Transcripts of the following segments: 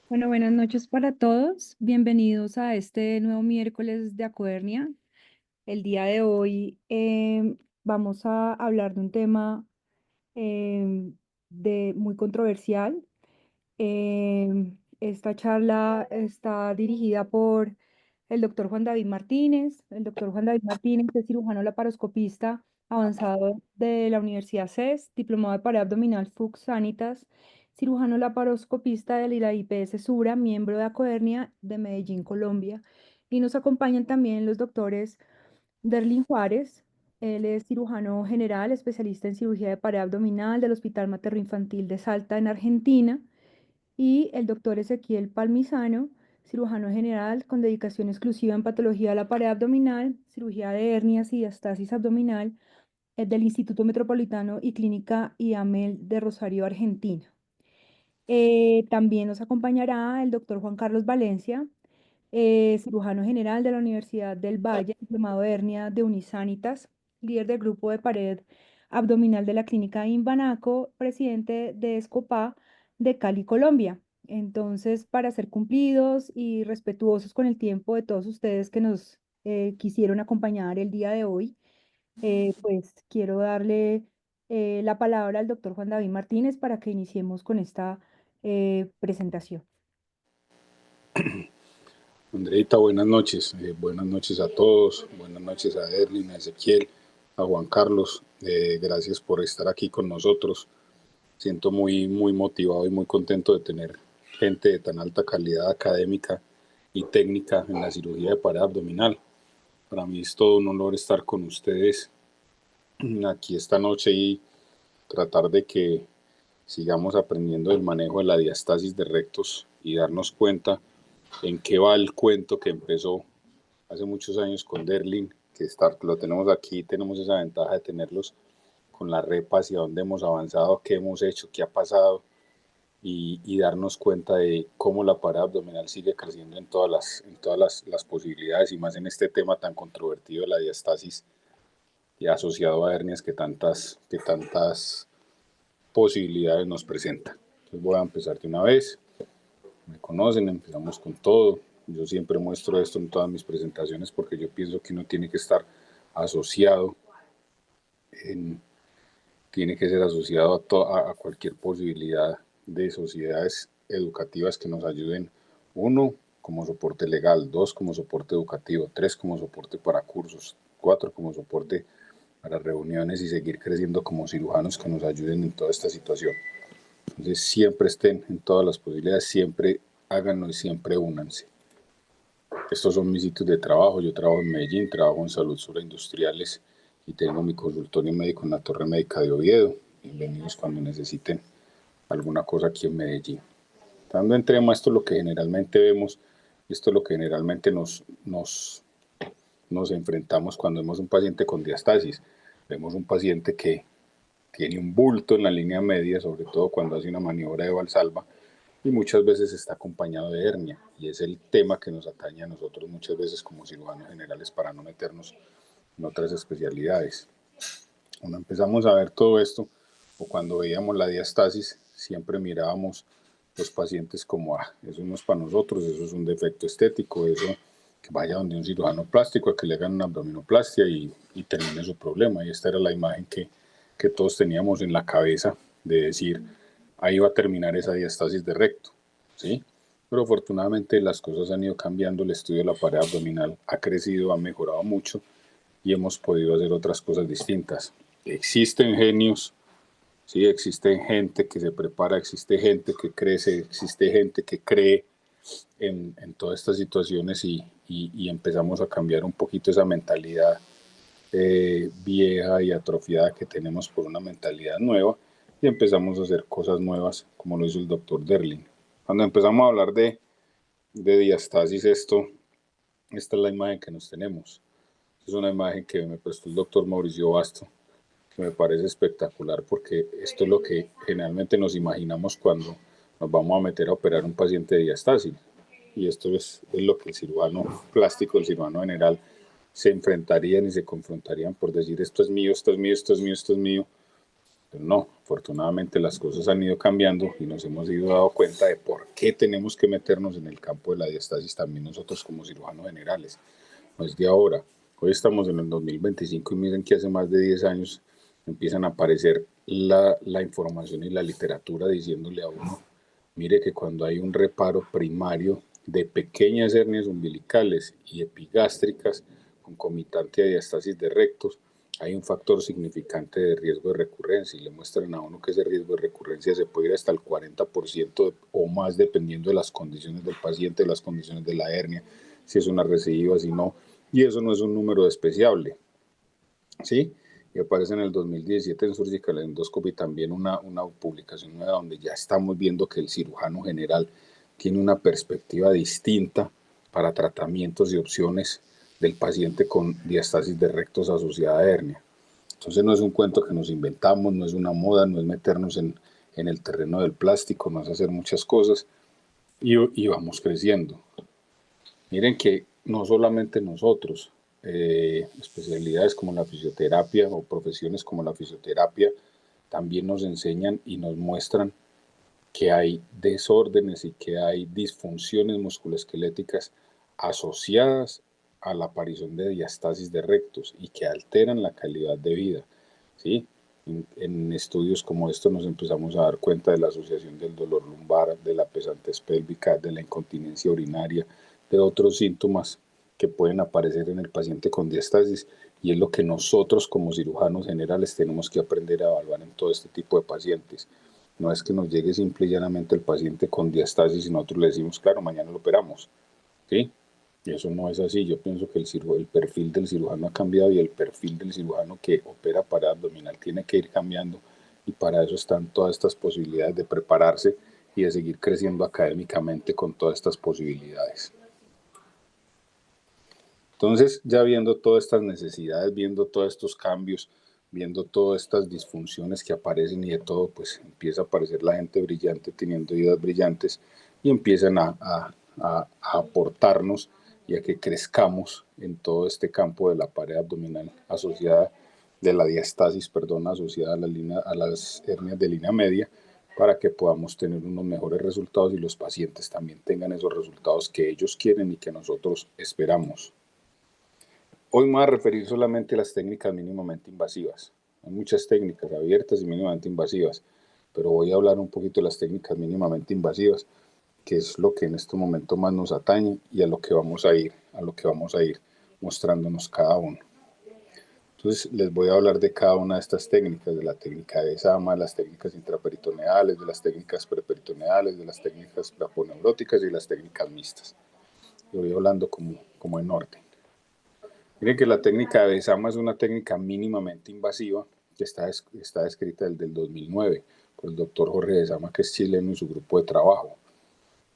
Bueno, buenas noches para todos. Bienvenidos a este nuevo miércoles de Acuernia. El día de hoy vamos a hablar de un tema muy controversial. Esta charla está dirigida por el doctor Juan David Martínez. El doctor Juan David Martínez es cirujano laparoscopista avanzado de la Universidad CES, diplomado de pared abdominal Fuchs Sanitas, cirujano laparoscopista de la IPS Sura, miembro de Acodernia de Medellín, Colombia. Y nos acompañan también los doctores Derlin Juárez. Él es cirujano general, especialista en cirugía de pared abdominal del Hospital Materno Infantil de Salta en Argentina, y el doctor Ezequiel Palmisano, cirujano general con dedicación exclusiva en patología de la pared abdominal, cirugía de hernias y diastasis abdominal, del Instituto Metropolitano y Clínica IAMEL de Rosario, Argentina. También nos acompañará el doctor Juan Carlos Valencia, cirujano general de la Universidad del Valle, diplomado de hernia de Unisanitas, líder del grupo de pared abdominal de la clínica Imbanaco, presidente de ESCOPA de Cali, Colombia. Entonces, para ser cumplidos y respetuosos con el tiempo de todos ustedes que nos quisieron acompañar el día de hoy, pues quiero darle la palabra al doctor Juan David Martínez para que iniciemos con esta presentación. Andreita, buenas noches. Buenas noches a todos. Buenas noches a Erlin, a Ezequiel, a Juan Carlos. Gracias por estar aquí con nosotros. Siento muy motivado y muy contento de tener gente de tan alta calidad académica y técnica en la cirugía de pared abdominal. Para mí es todo un honor estar con ustedes aquí esta noche y tratar de que sigamos aprendiendo el manejo de la diastasis de rectos y darnos cuenta en qué va el cuento que empezó hace muchos años con Derlin, que lo tenemos aquí, tenemos esa ventaja de tenerlos con la repa hacia dónde hemos avanzado, qué hemos hecho, qué ha pasado y darnos cuenta de cómo la pared abdominal sigue creciendo en todas las posibilidades y más en este tema tan controvertido de la diastasis y asociado a hernias que tantas posibilidades nos presenta. Entonces voy a empezar de una vez. Me conocen, empezamos con todo. Yo siempre muestro esto en todas mis presentaciones porque yo pienso que uno tiene que estar asociado, tiene que ser asociado a cualquier posibilidad de sociedades educativas que nos ayuden, uno, como soporte legal, dos, como soporte educativo, tres, como soporte para cursos, cuatro, como soporte para reuniones y seguir creciendo como cirujanos que nos ayuden en toda esta situación. Entonces siempre estén en todas las posibilidades, siempre háganlo y siempre únanse. Estos son mis sitios de trabajo. Yo trabajo en Medellín, trabajo en Salud Sura Industriales y tengo mi consultorio médico en la Torre Médica de Oviedo. Bienvenidos cuando necesiten alguna cosa aquí en Medellín. Dando entremos, esto es lo que generalmente vemos, esto es lo que generalmente nos enfrentamos cuando vemos un paciente con diastasis. Vemos un paciente que tiene un bulto en la línea media, sobre todo cuando hace una maniobra de valsalva, y muchas veces está acompañado de hernia, y es el tema que nos atañe a nosotros muchas veces como cirujanos generales para no meternos en otras especialidades. Cuando empezamos a ver todo esto, o cuando veíamos la diastasis, siempre mirábamos los pacientes como, eso no es para nosotros, eso es un defecto estético, eso que vaya donde un cirujano plástico a que le hagan una abdominoplastia y termine su problema. Y esta era la imagen que todos teníamos en la cabeza de decir, ahí va a terminar esa diastasis de recto, ¿sí? Pero afortunadamente las cosas han ido cambiando, el estudio de la pared abdominal ha crecido, ha mejorado mucho y hemos podido hacer otras cosas distintas. Existen genios, ¿sí? Existe gente que se prepara, existe gente que crece, existe gente que cree en todas estas situaciones y empezamos a cambiar un poquito esa mentalidad vieja y atrofiada que tenemos por una mentalidad nueva y empezamos a hacer cosas nuevas como lo hizo el doctor Derling. Cuando empezamos a hablar de diastasis, esta es la imagen que nos tenemos. Es una imagen que me prestó el doctor Mauricio Basto, que me parece espectacular porque esto es lo que generalmente nos imaginamos cuando nos vamos a meter a operar un paciente de diastasis. Y esto es lo que el cirujano plástico, el cirujano general, se enfrentarían y se confrontarían por decir esto es mío, esto es mío, esto es mío, esto es mío. Pero no, afortunadamente las cosas han ido cambiando y nos hemos ido dando cuenta de por qué tenemos que meternos en el campo de la diastasis también nosotros como cirujanos generales. No es de ahora. Hoy estamos en el 2025 y miren que hace más de 10 años empiezan a aparecer la información y la literatura diciéndole a uno, mire que cuando hay un reparo primario de pequeñas hernias umbilicales y epigástricas concomitante a diastasis de rectos, hay un factor significante de riesgo de recurrencia y le muestran a uno que ese riesgo de recurrencia se puede ir hasta el 40% o más dependiendo de las condiciones del paciente, de las condiciones de la hernia, si es una recidiva, si no, y eso no es un número despreciable, ¿sí? Y aparece en el 2017 en Surgical Endoscopy también una publicación nueva donde ya estamos viendo que el cirujano general tiene una perspectiva distinta para tratamientos y opciones del paciente con diastasis de rectos asociada a hernia. Entonces no es un cuento que nos inventamos, no es una moda, no es meternos en el terreno del plástico, no es hacer muchas cosas y vamos creciendo. Miren que no solamente nosotros, especialidades como la fisioterapia o profesiones como la fisioterapia también nos enseñan y nos muestran que hay desórdenes y que hay disfunciones musculoesqueléticas asociadas a la aparición de diastasis de rectos y que alteran la calidad de vida, ¿sí? En estudios como estos nos empezamos a dar cuenta de la asociación del dolor lumbar, de la pesantez pélvica, de la incontinencia urinaria, de otros síntomas que pueden aparecer en el paciente con diastasis y es lo que nosotros como cirujanos generales tenemos que aprender a evaluar en todo este tipo de pacientes. No es que nos llegue simple y llanamente el paciente con diastasis y nosotros le decimos, claro, mañana lo operamos, ¿sí? Y eso no es así. Yo pienso que el perfil del cirujano ha cambiado y el perfil del cirujano que opera para abdominal tiene que ir cambiando y para eso están todas estas posibilidades de prepararse y de seguir creciendo académicamente con todas estas posibilidades. Entonces, ya viendo todas estas necesidades, viendo todos estos cambios, viendo todas estas disfunciones que aparecen y de todo, pues empieza a aparecer la gente brillante teniendo ideas brillantes y empiezan a aportarnos y a que crezcamos en todo este campo de la pared abdominal asociada, de la diastasis, perdón, asociada a las hernias de línea media, para que podamos tener unos mejores resultados y los pacientes también tengan esos resultados que ellos quieren y que nosotros esperamos. Hoy me voy a referir solamente a las técnicas mínimamente invasivas. Hay muchas técnicas abiertas y mínimamente invasivas, pero voy a hablar un poquito de las técnicas mínimamente invasivas, que es lo que en este momento más nos atañe y a lo que vamos a ir mostrándonos cada uno. Entonces les voy a hablar de cada una de estas técnicas, de la técnica de Sama, las técnicas intraperitoneales, de las técnicas preperitoneales, de las técnicas aponeuróticas y las técnicas mixtas. Yo voy hablando como en orden. Miren que la técnica de Besama es una técnica mínimamente invasiva que está descrita desde el 2009 por el doctor Jorge Besama, que es chileno, y su grupo de trabajo.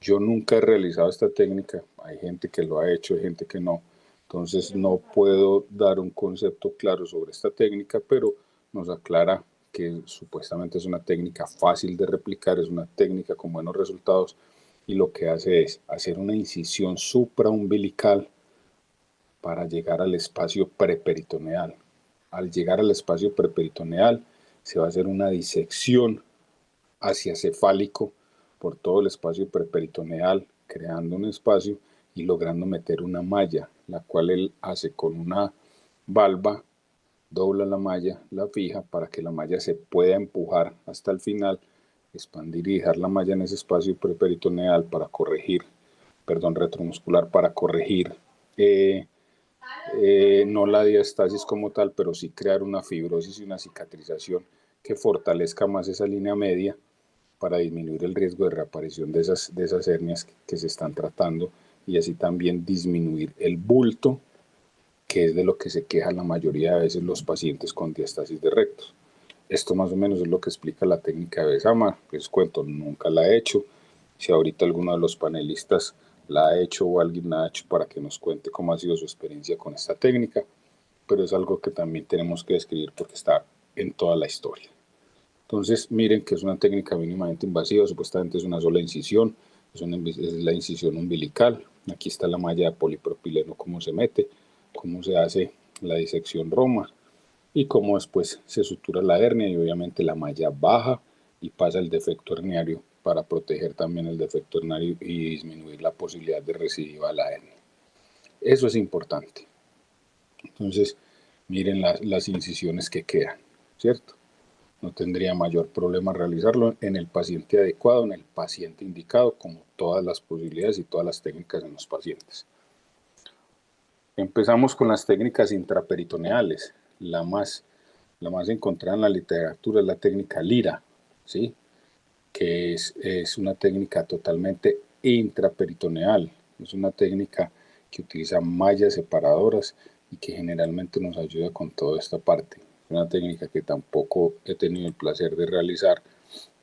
Yo nunca he realizado esta técnica, hay gente que lo ha hecho, hay gente que no, entonces no puedo dar un concepto claro sobre esta técnica, pero nos aclara que supuestamente es una técnica fácil de replicar, es una técnica con buenos resultados y lo que hace es hacer una incisión supraumbilical para llegar al espacio preperitoneal. Al llegar al espacio preperitoneal se va a hacer una disección hacia cefálico por todo el espacio preperitoneal, creando un espacio y logrando meter una malla, la cual él hace con una valva, dobla la malla, la fija para que la malla se pueda empujar hasta el final, expandir y dejar la malla en ese espacio preperitoneal para corregir, perdón, retromuscular para corregir no la diastasis como tal, pero sí crear una fibrosis y una cicatrización que fortalezca más esa línea media para disminuir el riesgo de reaparición de esas hernias que se están tratando y así también disminuir el bulto, que es de lo que se queja la mayoría de veces los pacientes con diastasis de rectos. Esto más o menos es lo que explica la técnica de Besama. Les cuento, nunca la he hecho. Si ahorita alguno de los panelistas la ha hecho o alguien la ha hecho para que nos cuente cómo ha sido su experiencia con esta técnica, pero es algo que también tenemos que describir porque está en toda la historia. Entonces, miren que es una técnica mínimamente invasiva, supuestamente es una sola incisión, es la incisión umbilical. Aquí está la malla de polipropileno, cómo se mete, cómo se hace la disección Roma. y cómo después se sutura la hernia y obviamente la malla baja y pasa el defecto herniario para proteger también el defecto herniario y disminuir la posibilidad de recidiva de la hernia. Eso es importante. Entonces, miren las incisiones que quedan, ¿cierto? No tendría mayor problema realizarlo en el paciente adecuado, en el paciente indicado, como todas las posibilidades y todas las técnicas en los pacientes. Empezamos con las técnicas intraperitoneales. La más encontrada en la literatura es la técnica Lira, ¿sí? Que es una técnica totalmente intraperitoneal. Es una técnica que utiliza mallas separadoras y que generalmente nos ayuda con toda esta parte. Es una técnica que tampoco he tenido el placer de realizar,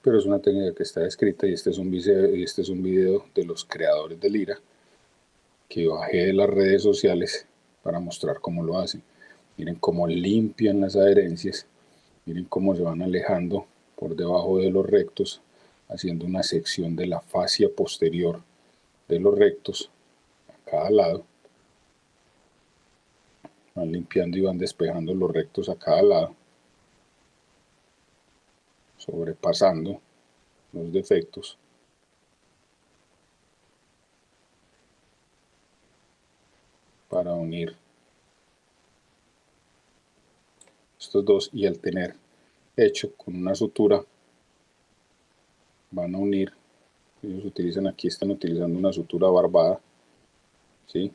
pero es una técnica que está escrita y este es un video de los creadores de Lira que bajé de las redes sociales para mostrar cómo lo hacen. Miren cómo limpian las adherencias, miren cómo se van alejando por debajo de los rectos, haciendo una sección de la fascia posterior de los rectos a cada lado. Van limpiando y van despejando los rectos a cada lado, sobrepasando los defectos. Para unir estos dos y al tener hecho con una sutura van a unir, ellos utilizan aquí, están utilizando una sutura barbada, ¿sí?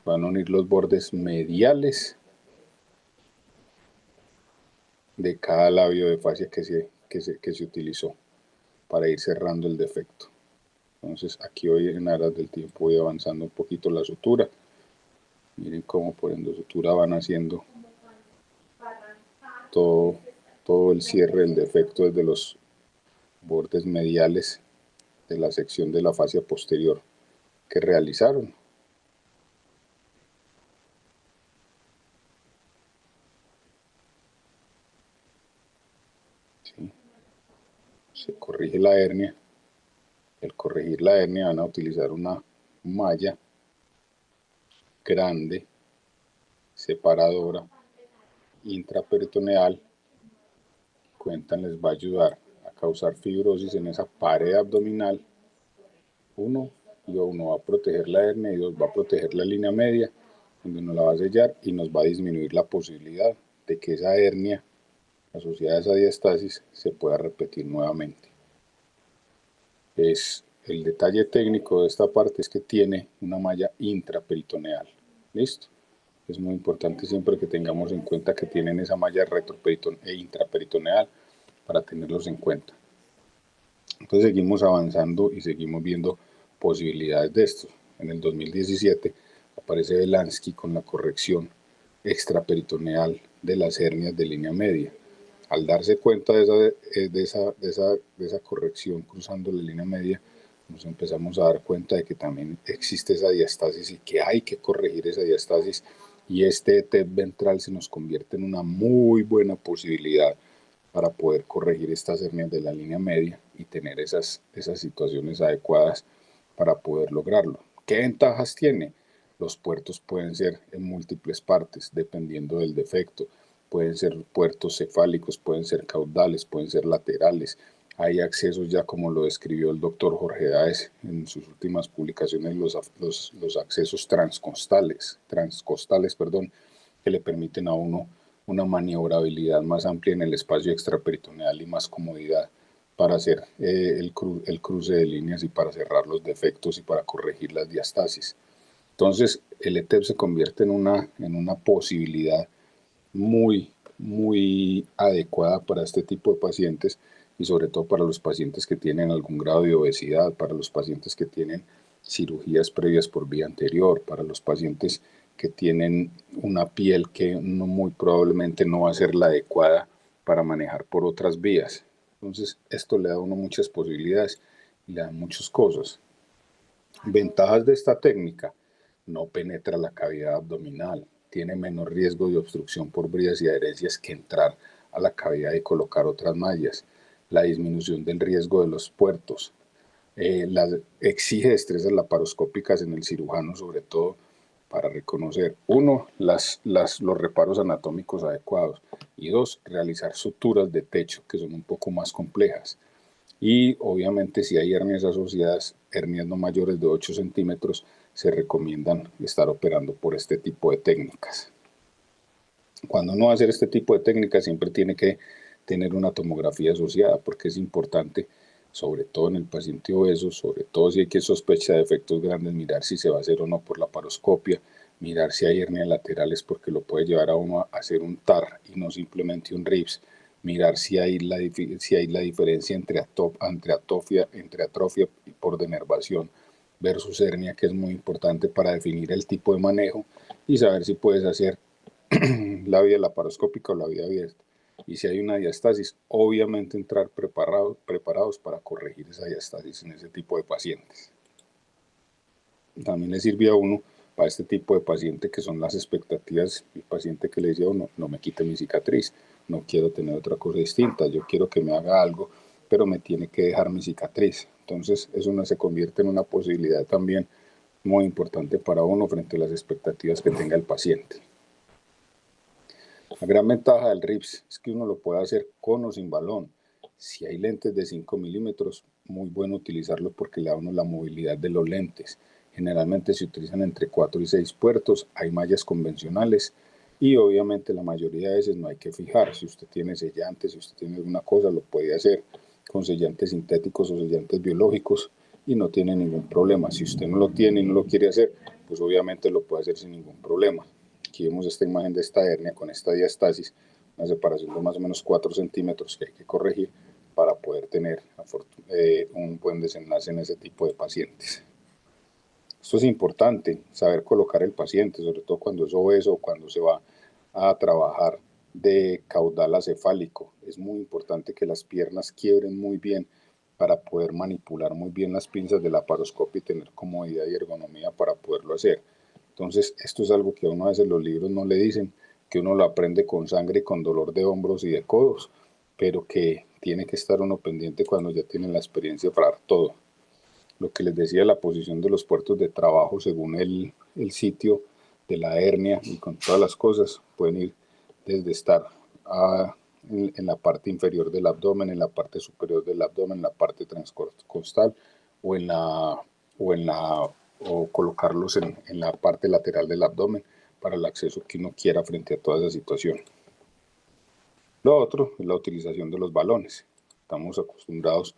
Van a unir los bordes mediales de cada labio de fascia que se utilizó para ir cerrando el defecto. Entonces aquí hoy en aras del tiempo voy avanzando un poquito la sutura. Miren cómo poniendo sutura van haciendo todo el cierre del defecto desde los bordes mediales de la sección de la fascia posterior que realizaron. ¿Sí? Se corrige la hernia. Al corregir la hernia van a utilizar una malla grande, separadora, intraperitoneal. Cuentan les va a ayudar a causar fibrosis en esa pared abdominal. Uno va a proteger la hernia y dos, va a proteger la línea media, donde nos la va a sellar y nos va a disminuir la posibilidad de que esa hernia asociada a esa diastasis se pueda repetir nuevamente. El detalle técnico de esta parte es que tiene una malla intraperitoneal. ¿Listo? Es muy importante siempre que tengamos en cuenta que tienen esa malla e intraperitoneal para tenerlos en cuenta. Entonces seguimos avanzando y seguimos viendo posibilidades de esto. En el 2017 aparece Belansky con la corrección extraperitoneal de las hernias de línea media. Al darse cuenta de esa corrección cruzando la línea media, nos empezamos a dar cuenta de que también existe esa diastasis y que hay que corregir esa diastasis, y este ETEP ventral se nos convierte en una muy buena posibilidad para poder corregir estas hernias de la línea media y tener esas situaciones adecuadas para poder lograrlo. ¿Qué ventajas tiene? Los puertos pueden ser en múltiples partes, dependiendo del defecto. Pueden ser puertos cefálicos, pueden ser caudales, pueden ser laterales. Hay accesos ya como lo describió el doctor Jorge Daes en sus últimas publicaciones, los accesos transcostales, que le permiten a uno una maniobrabilidad más amplia en el espacio extraperitoneal y más comodidad para hacer el cruce de líneas y para cerrar los defectos y para corregir las diastasis. Entonces, el ETEP se convierte en una posibilidad muy adecuada para este tipo de pacientes y sobre todo para los pacientes que tienen algún grado de obesidad, para los pacientes que tienen cirugías previas por vía anterior, para los pacientes que tienen una piel que muy probablemente no va a ser la adecuada para manejar por otras vías. Entonces, esto le da a uno muchas posibilidades y le da muchas cosas. Ventajas de esta técnica: no penetra la cavidad abdominal, tiene menor riesgo de obstrucción por bridas y adherencias que entrar a la cavidad y colocar otras mallas, la disminución del riesgo de los puertos, exige destrezas laparoscópicas en el cirujano, sobre todo para reconocer, uno, los reparos anatómicos adecuados y dos, realizar suturas de techo que son un poco más complejas. Y obviamente si hay hernias asociadas, hernias no mayores de 8 centímetros, se recomiendan estar operando por este tipo de técnicas. Cuando uno va a hacer este tipo de técnicas siempre tiene que tener una tomografía asociada porque es importante, sobre todo en el paciente obeso, sobre todo si hay que sospechar de efectos grandes, mirar si se va a hacer o no por la paroscopia, mirar si hay hernias laterales porque lo puede llevar a uno a hacer un TAR y no simplemente un RIPS, mirar si hay la diferencia entre atrofia por denervación versus hernia, que es muy importante para definir el tipo de manejo y saber si puedes hacer la vía laparoscópica o la vía abierta. Y si hay una diastasis, obviamente entrar preparados para corregir esa diastasis en ese tipo de pacientes. También le sirve a uno para este tipo de paciente que son las expectativas, el paciente que le dice a uno, no me quite mi cicatriz, no quiero tener otra cosa distinta, yo quiero que me haga algo, pero me tiene que dejar mi cicatriz. Entonces eso no se convierte en una posibilidad también muy importante para uno frente a las expectativas que tenga el paciente. La gran ventaja del RIPS es que uno lo puede hacer con o sin balón. Si hay lentes de 5 milímetros, muy bueno utilizarlo porque le da a uno la movilidad de los lentes. Generalmente se utilizan entre 4 y 6 puertos, hay mallas convencionales y obviamente la mayoría de veces no hay que fijar. Si usted tiene sellantes, si usted tiene alguna cosa, lo puede hacer con sellantes sintéticos o sellantes biológicos y no tiene ningún problema. Si usted no lo tiene y no lo quiere hacer, pues obviamente lo puede hacer sin ningún problema. Aquí vemos esta imagen de esta hernia con esta diastasis, una separación de más o menos 4 centímetros que hay que corregir para poder tener un buen desenlace en ese tipo de pacientes. Esto es importante, saber colocar el paciente, sobre todo cuando es obeso o cuando se va a trabajar de caudal acefálico. Es muy importante que las piernas quiebren muy bien para poder manipular muy bien las pinzas de la laparoscopia y tener comodidad y ergonomía para poderlo hacer. Entonces, esto es algo que a uno a veces los libros no le dicen, que uno lo aprende con sangre y con dolor de hombros y de codos, pero que tiene que estar uno pendiente cuando ya tiene la experiencia para todo. Lo que les decía, la posición de los puertos de trabajo según el sitio de la hernia y con todas las cosas, pueden ir desde estar en la parte inferior del abdomen, en la parte superior del abdomen, en la parte transcostal o en la o en la o colocarlos en la parte lateral del abdomen para el acceso que uno quiera frente a toda esa situación. Lo otro es la utilización de los balones. Estamos acostumbrados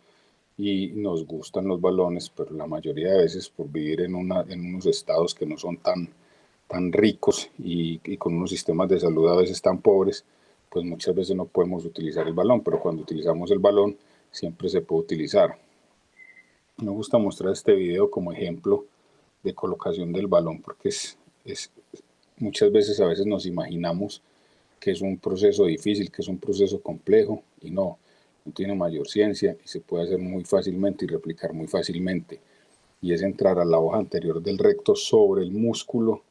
y nos gustan los balones, pero la mayoría de veces por vivir en unos estados que no son tan ricos y con unos sistemas de salud a veces tan pobres, pues muchas veces no podemos utilizar el balón, pero cuando utilizamos el balón siempre se puede utilizar. Me gusta mostrar este video como ejemplo de colocación del balón porque muchas veces a veces nos imaginamos que es un proceso difícil, que es un proceso complejo y no tiene mayor ciencia y se puede hacer muy fácilmente y replicar muy fácilmente. Y es entrar a la hoja anterior del recto sobre el músculo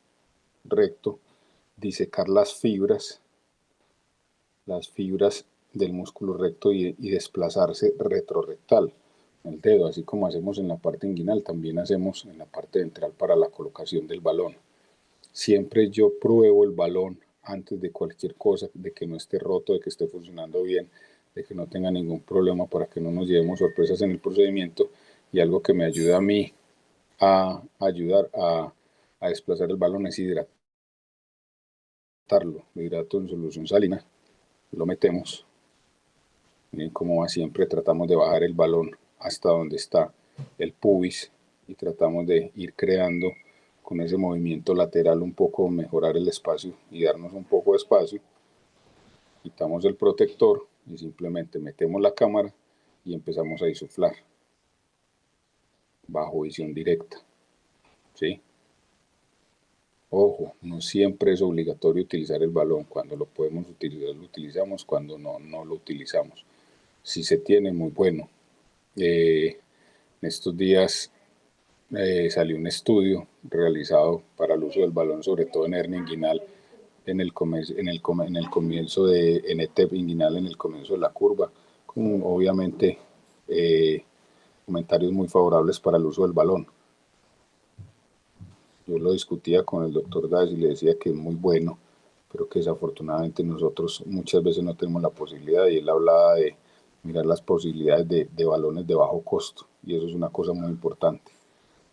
recto, disecar las fibras del músculo recto y desplazarse retrorrectal. El dedo, así como hacemos en la parte inguinal, también hacemos en la parte ventral para la colocación del balón. Siempre yo pruebo el balón antes de cualquier cosa, de que no esté roto, de que esté funcionando bien, de que no tenga ningún problema para que no nos llevemos sorpresas en el procedimiento y algo que me ayuda a mí a ayudar a desplazar el balón es hidratarlo. Lo hidrato en solución salina, lo metemos. Miren cómo va siempre, tratamos de bajar el balón hasta donde está el pubis y tratamos de ir creando con ese movimiento lateral un poco mejorar el espacio y darnos un poco de espacio. Quitamos el protector y simplemente metemos la cámara y empezamos a insuflar bajo visión directa. ¿Sí? Ojo, no siempre es obligatorio utilizar el balón. Cuando lo podemos utilizar, lo utilizamos. Cuando no, no lo utilizamos. Si se tiene, muy bueno. En estos días salió un estudio realizado para el uso del balón, sobre todo en hernia inguinal, en el comienzo de NTEP inguinal, en el comienzo de la curva, con obviamente comentarios muy favorables para el uso del balón. Yo lo discutía con el doctor Daz y le decía que es muy bueno, pero que desafortunadamente nosotros muchas veces no tenemos la posibilidad, y él hablaba de mirar las posibilidades de balones de bajo costo, y eso es una cosa muy importante.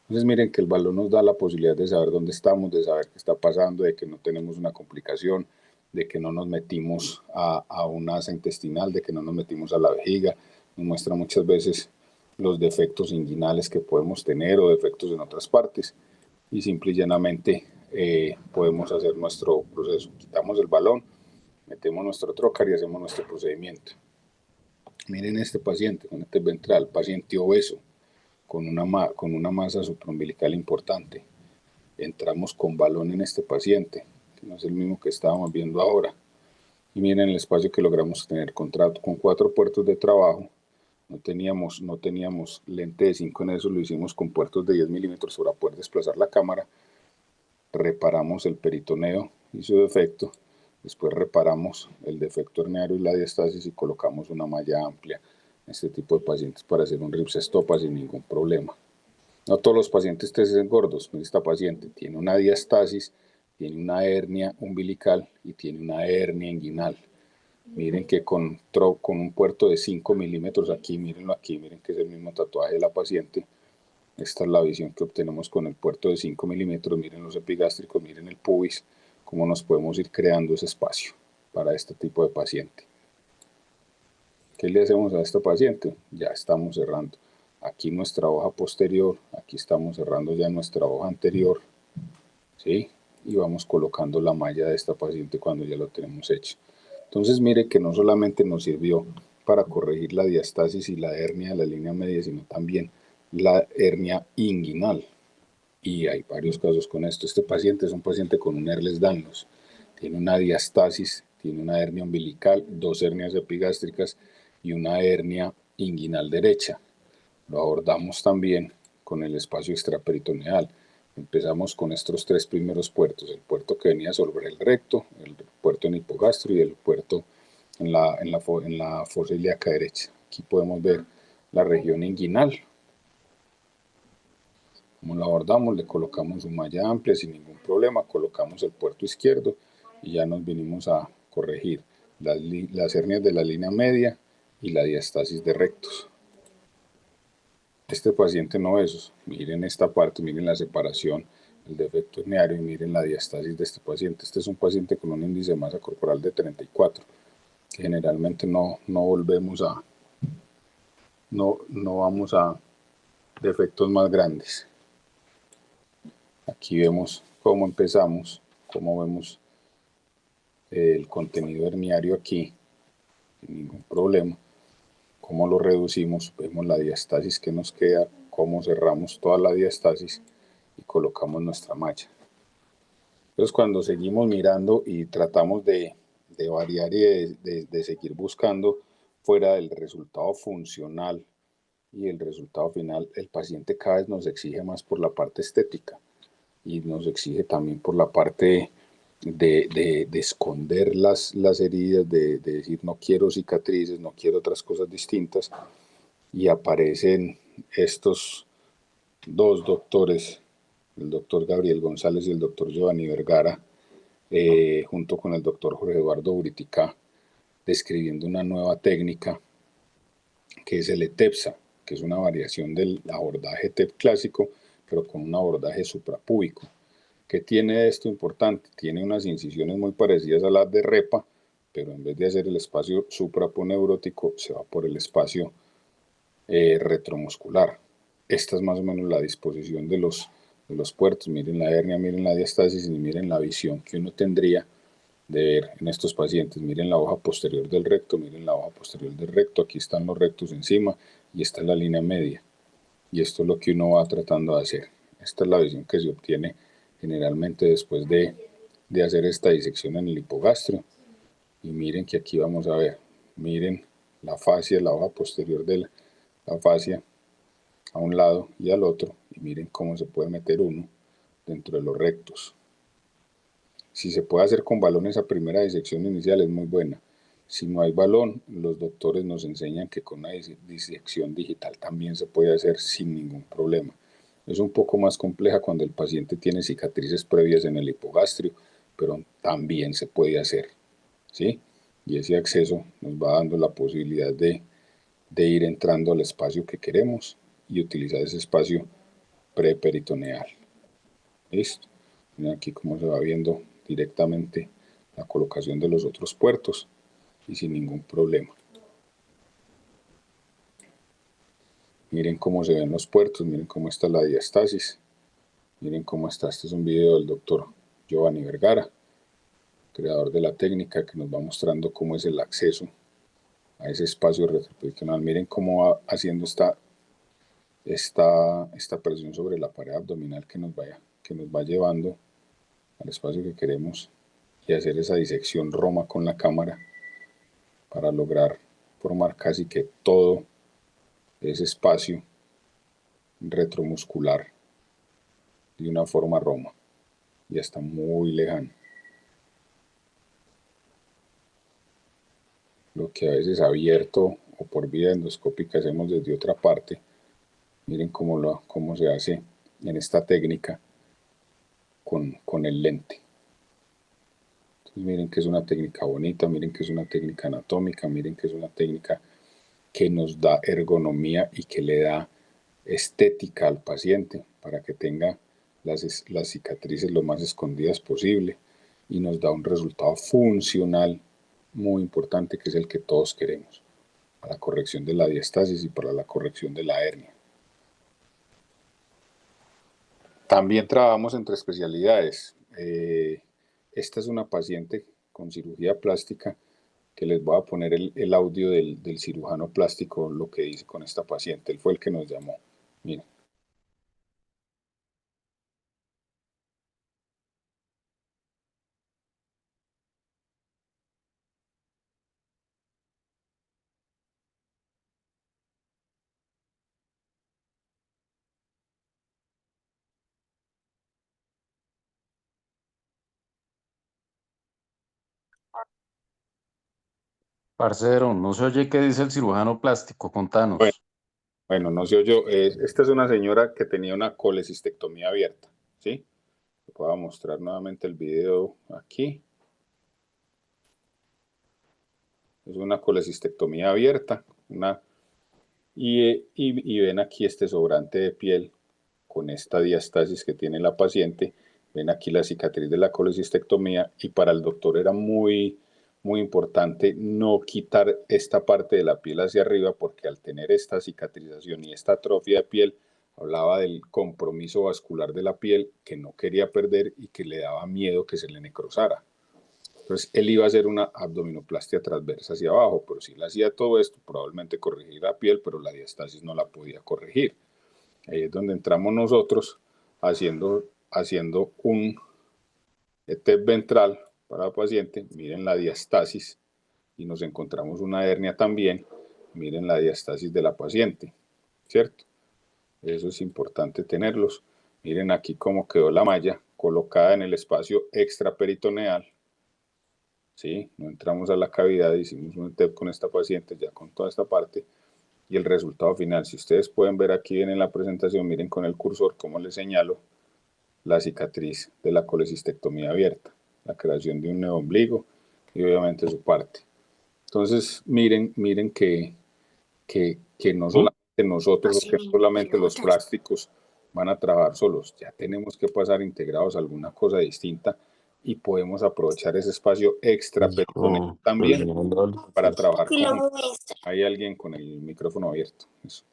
Entonces miren que el balón nos da la posibilidad de saber dónde estamos, de saber qué está pasando, de que no tenemos una complicación, de que no nos metimos a una asa intestinal, de que no nos metimos a la vejiga. Nos muestra muchas veces los defectos inguinales que podemos tener o defectos en otras partes, y simple y llanamente podemos hacer nuestro proceso. Quitamos el balón, metemos nuestro trocar y hacemos nuestro procedimiento. Miren este paciente con este ventral, paciente obeso, con una masa supraumbilical importante. Entramos con balón en este paciente, que no es el mismo que estábamos viendo ahora. Y miren el espacio que logramos tener, contrato con 4 puertos de trabajo. No teníamos lente de 5 en eso, lo hicimos con puertos de 10 milímetros para poder desplazar la cámara. Reparamos el peritoneo y su defecto. Después reparamos el defecto herniario y la diastasis y colocamos una malla amplia en este tipo de pacientes para hacer un ripsestopa sin ningún problema. No todos los pacientes te hacen gordos. Esta paciente tiene una diastasis, tiene una hernia umbilical y tiene una hernia inguinal. Miren que con un puerto de 5 milímetros aquí, mírenlo aquí, miren que es el mismo tatuaje de la paciente. Esta es la visión que obtenemos con el puerto de 5 milímetros. Miren los epigástricos, miren el pubis, cómo nos podemos ir creando ese espacio para este tipo de paciente. ¿Qué le hacemos a esta paciente? Ya estamos cerrando. Aquí nuestra hoja posterior, aquí estamos cerrando ya nuestra hoja anterior, ¿sí? Y vamos colocando la malla de esta paciente cuando ya lo tenemos hecho. Entonces mire que no solamente nos sirvió para corregir la diastasis y la hernia de la línea media, sino también la hernia inguinal. Y hay varios casos con esto. Este paciente es un paciente con un Ehlers-Danlos. Tiene una diastasis, tiene una hernia umbilical, 2 hernias epigástricas y una hernia inguinal derecha. Lo abordamos también con el espacio extraperitoneal. Empezamos con estos 3 primeros puertos: el puerto que venía sobre el recto, el puerto en hipogastro y el puerto en la fosa ilíaca derecha. Aquí podemos ver la región inguinal. Como lo abordamos, le colocamos su malla amplia sin ningún problema, colocamos el puerto izquierdo y ya nos vinimos a corregir las hernias de la línea media y la diastasis de rectos. Este paciente no es, miren esta parte, miren la separación, el defecto herniario y miren la diastasis de este paciente. Este es un paciente con un índice de masa corporal de 34, que generalmente no volvemos a, no vamos a defectos más grandes. Aquí vemos cómo empezamos, cómo vemos el contenido herniario aquí, sin ningún problema. Cómo lo reducimos, vemos la diastasis que nos queda, cómo cerramos toda la diastasis y colocamos nuestra malla. Entonces cuando seguimos mirando y tratamos de variar y de seguir buscando fuera del resultado funcional y el resultado final, el paciente cada vez nos exige más por la parte estética y nos exige también por la parte de esconder las heridas, de decir no quiero cicatrices, no quiero otras cosas distintas, y aparecen estos 2 doctores, el doctor Gabriel González y el doctor Giovanni Vergara, junto con el doctor Jorge Eduardo Uritica, describiendo una nueva técnica que es el ETEPSA, que es una variación del abordaje TEP clásico, pero con un abordaje suprapúbico. ¿Qué tiene esto importante? Tiene unas incisiones muy parecidas a las de REPA, pero en vez de hacer el espacio supraponeurótico, se va por el espacio retromuscular. Esta es más o menos la disposición de los puertos. Miren la hernia, miren la diastasis y miren la visión que uno tendría de ver en estos pacientes. Miren la hoja posterior del recto, miren la hoja posterior del recto. Aquí están los rectos encima y esta es la línea media. Y esto es lo que uno va tratando de hacer. Esta es la visión que se obtiene generalmente después de hacer esta disección en el hipogastrio. Y miren que aquí vamos a ver, miren la fascia, la hoja posterior de la fascia a un lado y al otro, y miren cómo se puede meter uno dentro de los rectos. Si se puede hacer con balón, esa primera disección inicial es muy buena. Si no hay balón, los doctores nos enseñan que con una disección digital también se puede hacer sin ningún problema. Es un poco más compleja cuando el paciente tiene cicatrices previas en el hipogastrio, pero también se puede hacer, ¿sí? Y ese acceso nos va dando la posibilidad de ir entrando al espacio que queremos y utilizar ese espacio preperitoneal. ¿Listo? Miren aquí cómo se va viendo directamente la colocación de los otros puertos y sin ningún problema. Miren cómo se ven los puertos, miren cómo está la diastasis, miren cómo está. Este es un video del doctor Giovanni Vergara, creador de la técnica, que nos va mostrando cómo es el acceso a ese espacio retroperitoneal. Miren cómo va haciendo esta presión sobre la pared abdominal que nos va llevando al espacio que queremos y hacer esa disección Roma con la cámara para lograr formar casi que todo ese espacio retromuscular de una forma Roma. Ya está muy lejano. Lo que a veces abierto o por vía endoscópica hacemos desde otra parte. Miren cómo se hace en esta técnica con el lente. Entonces, miren que es una técnica bonita, miren que es una técnica anatómica, miren que es una técnica que nos da ergonomía y que le da estética al paciente para que tenga las cicatrices lo más escondidas posible y nos da un resultado funcional muy importante, que es el que todos queremos para la corrección de la diastasis y para la corrección de la hernia. También trabajamos entre especialidades. Esta es una paciente con cirugía plástica que les voy a poner el audio del cirujano plástico, lo que dice con esta paciente. Él fue el que nos llamó. Miren. Parcero, no se oye qué dice el cirujano plástico, contanos. Bueno, no se oyó. Esta es una señora que tenía una colecistectomía abierta, ¿sí? Voy a mostrar nuevamente el video aquí. Es una colecistectomía abierta, y ven aquí este sobrante de piel con esta diastasis que tiene la paciente. Ven aquí la cicatriz de la colecistectomía y para el doctor era muy, muy importante no quitar esta parte de la piel hacia arriba porque al tener esta cicatrización y esta atrofia de piel, hablaba del compromiso vascular de la piel que no quería perder y que le daba miedo que se le necrosara. Entonces él iba a hacer una abdominoplastia transversa hacia abajo, pero si él hacía todo esto, probablemente corregir la piel, pero la diastasis no la podía corregir. Ahí es donde entramos nosotros haciendo un TEP ventral para el paciente. Miren la diastasis y nos encontramos una hernia también. Miren la diastasis de la paciente, ¿cierto? Eso es importante tenerlos. Miren aquí cómo quedó la malla colocada en el espacio extraperitoneal. ¿Sí? No entramos a la cavidad, hicimos un TEP con esta paciente, ya con toda esta parte, y el resultado final, si ustedes pueden ver aquí en la presentación, miren con el cursor cómo les señalo la cicatriz de la colecistectomía abierta, la creación de un neoombligo y obviamente su parte. Entonces, miren que no solamente nosotros, que no solamente los plásticos van a trabajar solos, ya tenemos que pasar integrados a alguna cosa distinta y podemos aprovechar ese espacio extra también para trabajar con... Hay alguien con el micrófono abierto. Eso.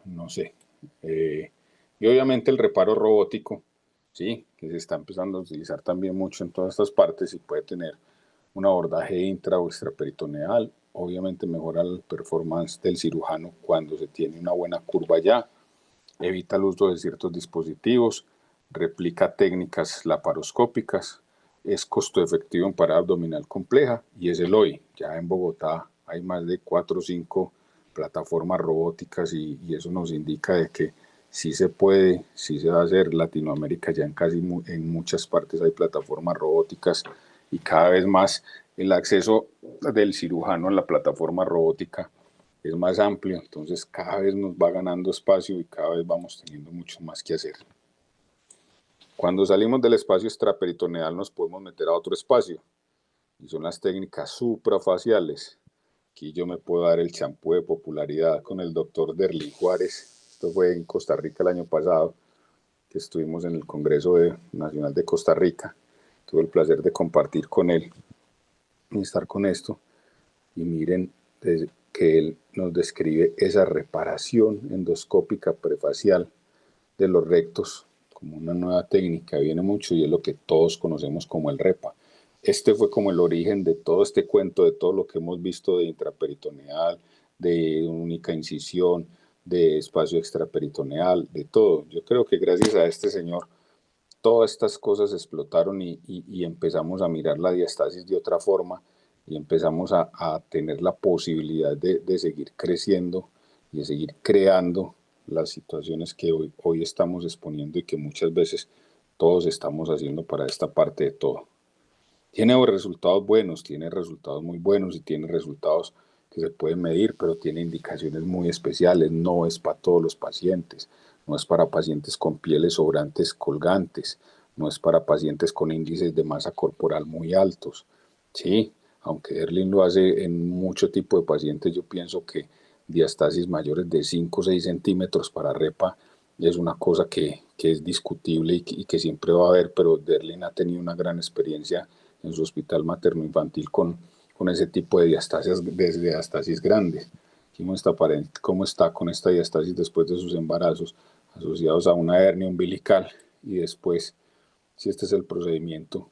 No sé. Y obviamente el reparo robótico, sí, que se está empezando a utilizar también mucho en todas estas partes y puede tener un abordaje intra o extraperitoneal. Obviamente mejora el performance del cirujano cuando se tiene una buena curva ya, evita el uso de ciertos dispositivos, replica técnicas laparoscópicas, es costo efectivo en parada abdominal compleja y es el hoy. Ya en Bogotá hay más de 4 o 5 plataformas robóticas y eso nos indica de que sí se puede, sí se va a hacer. Latinoamérica ya en muchas partes hay plataformas robóticas y cada vez más el acceso del cirujano a la plataforma robótica es más amplio, entonces cada vez nos va ganando espacio y cada vez vamos teniendo mucho más que hacer. Cuando salimos del espacio extraperitoneal nos podemos meter a otro espacio, y son las técnicas suprafaciales. Aquí yo me puedo dar el champú de popularidad con el doctor Derlin Juárez. Esto fue en Costa Rica el año pasado, que estuvimos en el Congreso Nacional de Costa Rica. Tuve el placer de compartir con él y estar con esto. Y miren que él nos describe esa reparación endoscópica prefacial de los rectos como una nueva técnica. Viene mucho y es lo que todos conocemos como el REPA. Este fue como el origen de todo este cuento, de todo lo que hemos visto de intraperitoneal, de única incisión, de espacio extraperitoneal, de todo. Yo creo que gracias a este señor todas estas cosas explotaron y empezamos a mirar la diastasis de otra forma y empezamos a tener la posibilidad de seguir creciendo y de seguir creando las situaciones que hoy estamos exponiendo y que muchas veces todos estamos haciendo para esta parte de todo. Tiene resultados buenos, tiene resultados muy buenos y tiene resultados que se pueden medir, pero tiene indicaciones muy especiales. No es para todos los pacientes, no es para pacientes con pieles sobrantes colgantes, no es para pacientes con índices de masa corporal muy altos. Sí, aunque Erling lo hace en mucho tipo de pacientes, yo pienso que diastasis mayores de 5 o 6 centímetros para REPA es una cosa que es discutible y que siempre va a haber, pero Derlin ha tenido una gran experiencia en su hospital materno-infantil con ese tipo de diastasis grandes. Cómo está con esta diastasis después de sus embarazos asociados a una hernia umbilical y después, si este es el procedimiento,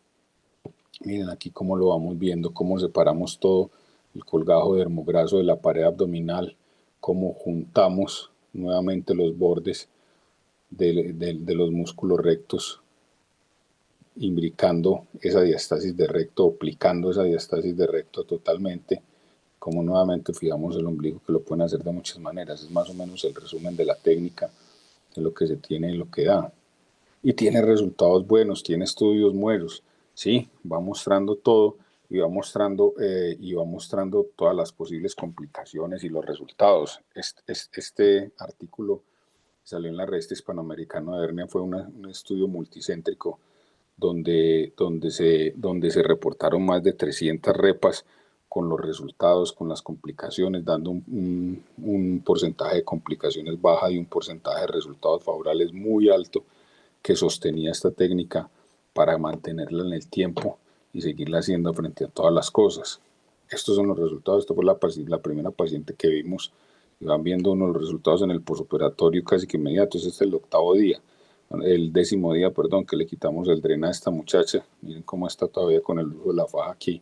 miren aquí cómo lo vamos viendo, cómo separamos todo el colgajo dermograso de la pared abdominal, cómo juntamos nuevamente los bordes de los músculos rectos, imbricando esa diastasis de recto, aplicando esa diastasis de recto totalmente, como nuevamente fijamos el ombligo, que lo pueden hacer de muchas maneras. Es más o menos el resumen de la técnica, de lo que se tiene y lo que da. Y tiene resultados buenos, tiene estudios buenos, sí, va mostrando todo y va mostrando todas las posibles complicaciones y los resultados. Este artículo salió en la revista Hispanoamericana de Hernia, fue un estudio multicéntrico donde se reportaron más de 300 repas con los resultados, con las complicaciones, dando un porcentaje de complicaciones baja y un porcentaje de resultados favorables muy alto que sostenía esta técnica para mantenerla en el tiempo y seguirla haciendo frente a todas las cosas. Estos son los resultados. Esta fue la primera paciente que vimos. Y van viendo uno los resultados en el posoperatorio casi que inmediato. Este es el 10º día, perdón, que le quitamos el dren a esta muchacha. Miren cómo está todavía con el uso de la faja aquí,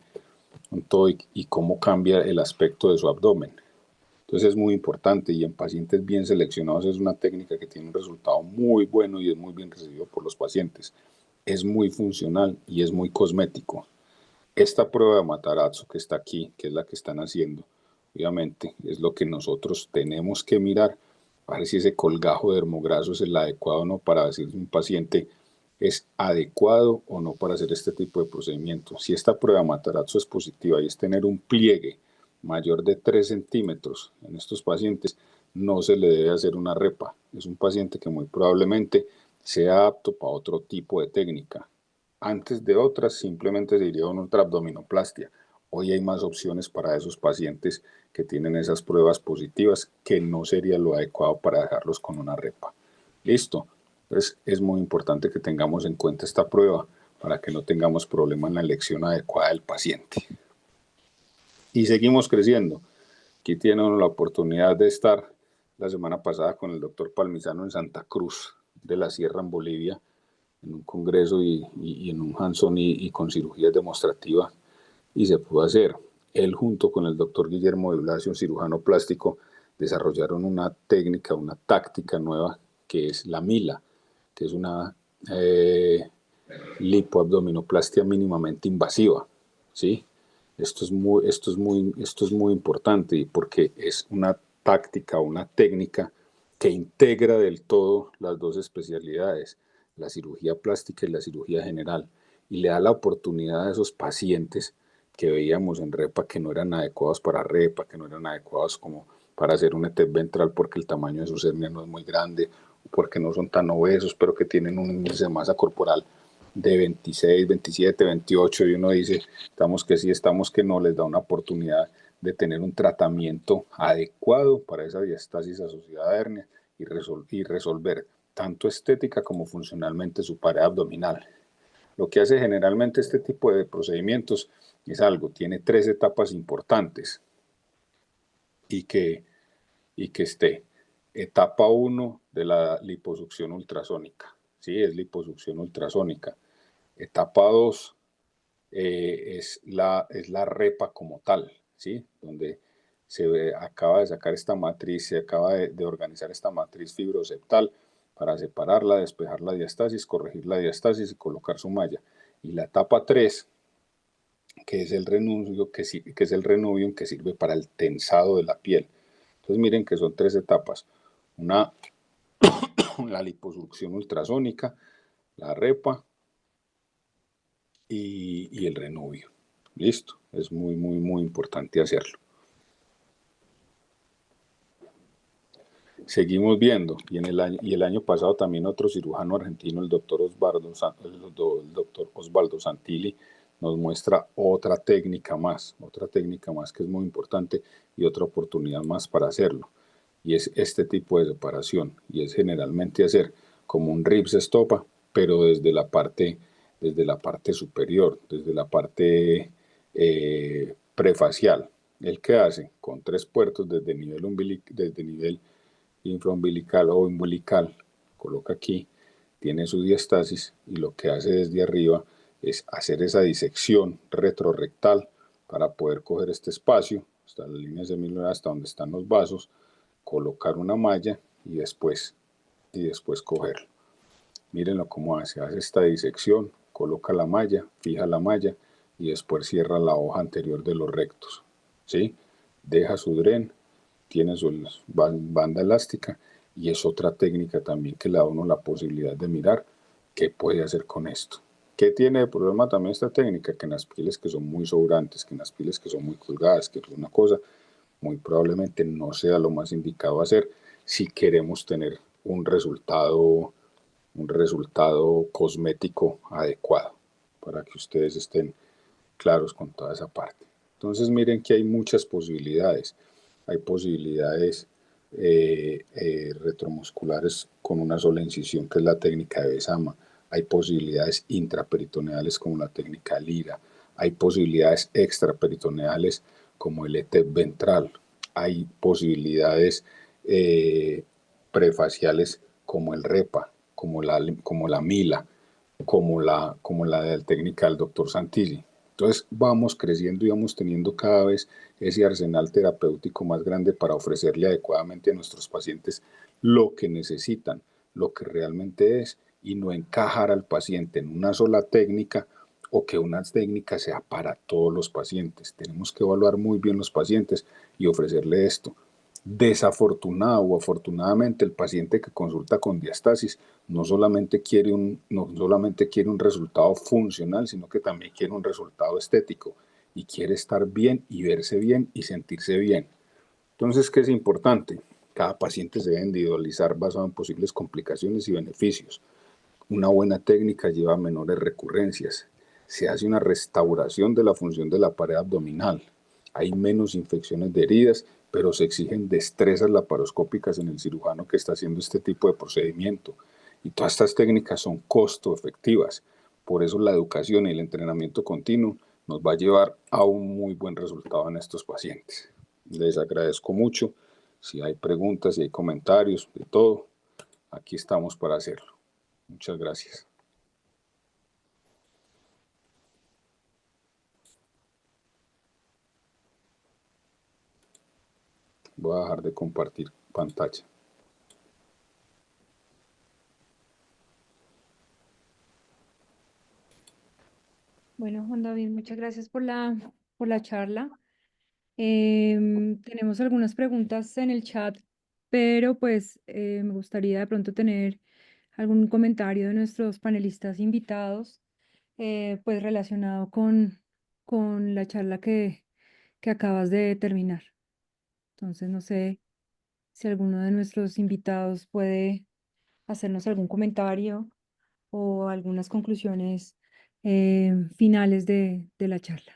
con todo y cómo cambia el aspecto de su abdomen. Entonces es muy importante y en pacientes bien seleccionados es una técnica que tiene un resultado muy bueno y es muy bien recibido por los pacientes. Es muy funcional y es muy cosmético. Esta prueba de Matarazzo que está aquí, que es la que están haciendo, obviamente es lo que nosotros tenemos que mirar para ver si ese colgajo dermograso es el adecuado o no para decir si un paciente es adecuado o no para hacer este tipo de procedimientos. Si esta prueba de Matarazzo es positiva y es tener un pliegue mayor de 3 centímetros en estos pacientes, no se le debe hacer una repa. Es un paciente que muy probablemente sea apto para otro tipo de técnica. Antes de otras, simplemente se iría a una ultraabdominoplastia. Hoy hay más opciones para esos pacientes que tienen esas pruebas positivas que no sería lo adecuado para dejarlos con una repa. Listo. Entonces es muy importante que tengamos en cuenta esta prueba para que no tengamos problema en la elección adecuada del paciente. Y seguimos creciendo. Aquí tiene uno la oportunidad de estar la semana pasada con el doctor Palmisano en Santa Cruz de la Sierra, en Bolivia, en un congreso y en un hands-on y con cirugías demostrativas, y se pudo hacer. Él junto con el doctor Guillermo de Blasio, cirujano plástico, desarrollaron una técnica, una táctica nueva que es la MILA, que es una lipoabdominoplastia mínimamente invasiva, ¿sí? Esto es muy importante porque es una táctica, una técnica que integra del todo las dos especialidades, la cirugía plástica y la cirugía general, y le da la oportunidad a esos pacientes que veíamos en REPA que no eran adecuados para REPA, que no eran adecuados como para hacer un ETEP ventral porque el tamaño de sus hernias no es muy grande, porque no son tan obesos, pero que tienen un índice de masa corporal de 26, 27, 28, y uno dice, estamos que sí, estamos que no, les da una oportunidad de tener un tratamiento adecuado para esa diastasis asociada a hernia y resolver tanto estética como funcionalmente su pared abdominal. Lo que hace generalmente este tipo de procedimientos es algo, tiene tres etapas importantes y que esté. Etapa uno de la liposucción ultrasónica, ¿sí? Es liposucción ultrasónica. Etapa 2 es la repa como tal, ¿sí? Donde acaba de sacar esta matriz, se acaba de organizar esta matriz fibroceptal para separarla, despejar la diastasis, corregir la diastasis y colocar su malla. Y la etapa 3 que es el renuncio, que es el renuvium, que sirve para el tensado de la piel. Entonces miren que son tres etapas. Una, la liposucción ultrasónica, la repa y el renuvio. Listo, es muy, muy, muy importante hacerlo. Seguimos viendo, y el año pasado también otro cirujano argentino, el doctor Osvaldo Santilli, nos muestra otra técnica más que es muy importante y otra oportunidad más para hacerlo. Y es este tipo de separación, y es generalmente hacer como un ribs estopa, pero desde la parte superior, desde la parte prefacial. ¿El que hace? Con tres puertos desde nivel infraumbilical o umbilical, coloca aquí, tiene su diastasis y lo que hace desde arriba es hacer esa disección retrorectal para poder coger este espacio, hasta las líneas de Miller, hasta donde están los vasos, colocar una malla y después cogerlo. Mírenlo cómo hace esta disección, coloca la malla, fija la malla y después cierra la hoja anterior de los rectos, ¿sí? Deja su dren, tiene su banda elástica y es otra técnica también que le da a uno la posibilidad de mirar qué puede hacer con esto. ¿Qué tiene de problema también esta técnica? Que en las pieles que son muy sobrantes, que en las pieles que son muy colgadas, que es una cosa, muy probablemente no sea lo más indicado hacer si queremos tener un resultado cosmético adecuado, para que ustedes estén claros con toda esa parte. Entonces miren que hay muchas posibilidades. Hay posibilidades retromusculares con una sola incisión, que es la técnica de Besama. Hay posibilidades intraperitoneales como la técnica Lira. Hay posibilidades extraperitoneales como el ETEP ventral. Hay posibilidades prefaciales como el REPA, como la MILA, como la de la técnica del doctor Santilli. Entonces vamos creciendo y vamos teniendo cada vez ese arsenal terapéutico más grande para ofrecerle adecuadamente a nuestros pacientes lo que necesitan, lo que realmente es, y no encajar al paciente en una sola técnica o que una técnica sea para todos los pacientes. Tenemos que evaluar muy bien los pacientes y ofrecerle esto. Desafortunado o afortunadamente, el paciente que consulta con diastasis no solamente quiere un resultado funcional, sino que también quiere un resultado estético y quiere estar bien y verse bien y sentirse bien. Entonces, ¿qué es importante? Cada paciente se debe individualizar basado en posibles complicaciones y beneficios. Una buena técnica lleva menores recurrencias. Se hace una restauración de la función de la pared abdominal. Hay menos infecciones de heridas, pero se exigen destrezas laparoscópicas en el cirujano que está haciendo este tipo de procedimiento. Y todas estas técnicas son costo efectivas. Por eso la educación y el entrenamiento continuo nos va a llevar a un muy buen resultado en estos pacientes. Les agradezco mucho. Si hay preguntas, si hay comentarios, de todo, aquí estamos para hacerlo. Muchas gracias. Voy a dejar de compartir pantalla. Bueno, Juan David, muchas gracias por la charla. Tenemos algunas preguntas en el chat, pero pues me gustaría de pronto tener algún comentario de nuestros panelistas invitados, pues relacionado con la charla que acabas de terminar. Entonces, no sé. si alguno de nuestros invitados puede hacernos algún comentario o algunas conclusiones finales de la charla.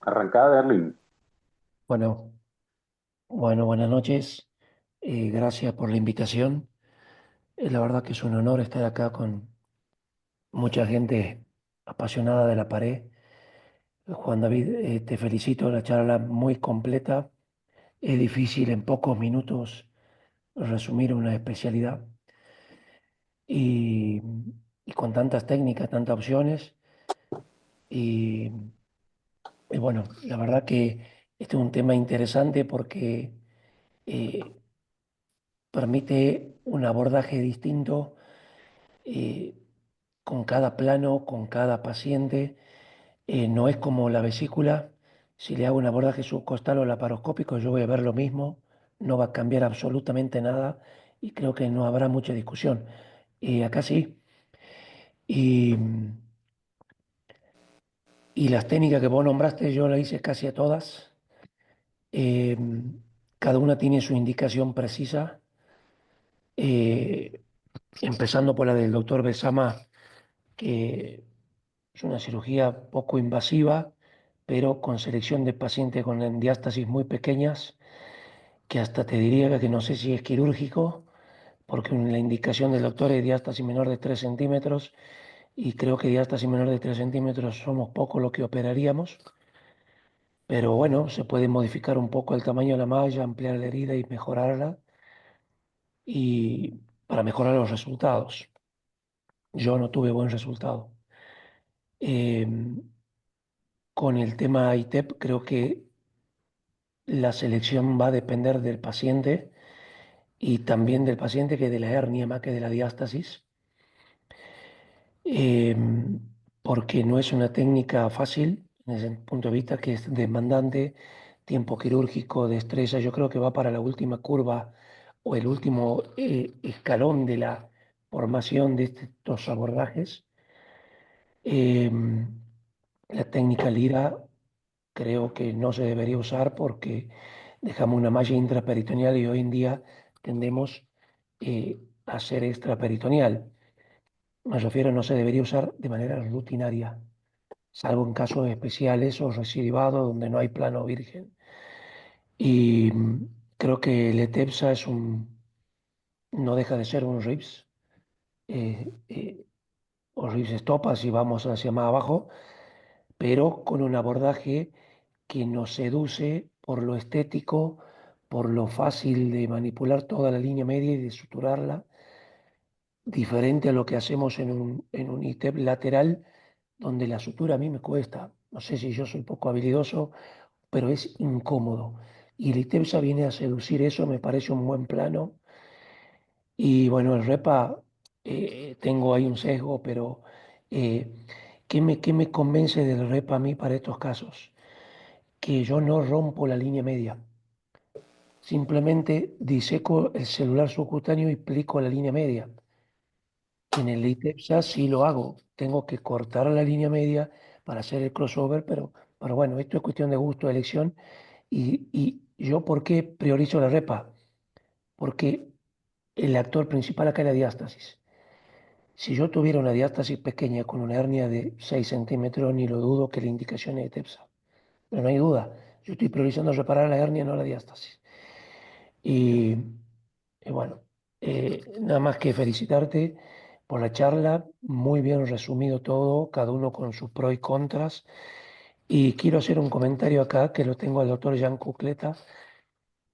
Arrancada, Derlin. Bueno, buenas noches. Gracias por la invitación. La verdad que es un honor estar acá con mucha gente apasionada de la pared. Juan David, te felicito, la charla muy completa. Es difícil en pocos minutos resumir una especialidad y, y con tantas técnicas, tantas opciones. Y, y bueno, la verdad que este es un tema interesante porque eh, permite un abordaje distinto eh, con cada plano, con cada paciente. No es como la vesícula. Si le hago un abordaje subcostal o laparoscópico, yo voy a ver lo mismo, no va a cambiar absolutamente nada y creo que no habrá mucha discusión. Acá sí. Y, y las técnicas que vos nombraste, yo las hice casi a todas. Eh, Cada una tiene su indicación precisa. Eh, Empezando por la del doctor Besama, que es una cirugía poco invasiva, pero con selección de pacientes con diástasis muy pequeñas, que hasta te diría que no sé si es quirúrgico, porque la indicación del doctor es diástasis menor de 3 centímetros, y creo que diástasis menor de 3 centímetros somos poco lo que operaríamos, pero bueno, se puede modificar un poco el tamaño de la malla, ampliar la herida y mejorarla, y para mejorar los resultados. Yo no tuve buen resultado. Eh, con el tema ITEP, creo que la selección va a depender del paciente y también del paciente que de la hernia más que de la diástasis, eh, porque no es una técnica fácil desde el punto de vista que es demandante, tiempo quirúrgico, destreza. Yo creo que va para la última curva o el último escalón de la formación de estos abordajes. Eh, la técnica Lira creo que no se debería usar porque dejamos una malla intraperitoneal y hoy en día tendemos a hacer extraperitoneal. Me refiero, no se debería usar de manera rutinaria, salvo en casos especiales o recidivados donde no hay plano virgen. Y creo que el ETEPSA no deja de ser un RIPS eh, eh, o RIPS estopa si vamos hacia más abajo, pero con un abordaje que nos seduce por lo estético, por lo fácil de manipular toda la línea media y de suturarla, diferente a lo que hacemos en un ITEP lateral, donde la sutura a mí me cuesta. No sé si yo soy poco habilidoso, pero es incómodo. Y el ITEPSA viene a seducir eso, me parece un buen plano. Y bueno, el REPA, tengo ahí un sesgo, pero eh, qué me convence del REPA a mí para estos casos? Que yo no rompo la línea media. Simplemente diseco el celular subcutáneo y plico la línea media. En el ITEPSA sí lo hago. Tengo que cortar la línea media para hacer el crossover, pero bueno, esto es cuestión de gusto, de elección. Y yo, ¿por qué priorizo la REPA? Porque el actor principal acá es la diástasis. Si yo tuviera una diástasis pequeña con una hernia de 6 centímetros, ni lo dudo que la indicación es de TEPSA. Pero no hay duda. Yo estoy priorizando reparar la hernia, no la diástasis. Y, y bueno, nada más que felicitarte por la charla. Muy bien resumido todo, cada uno con sus pros y contras. Y quiero hacer un comentario acá que lo tengo al doctor Jan Cucleta,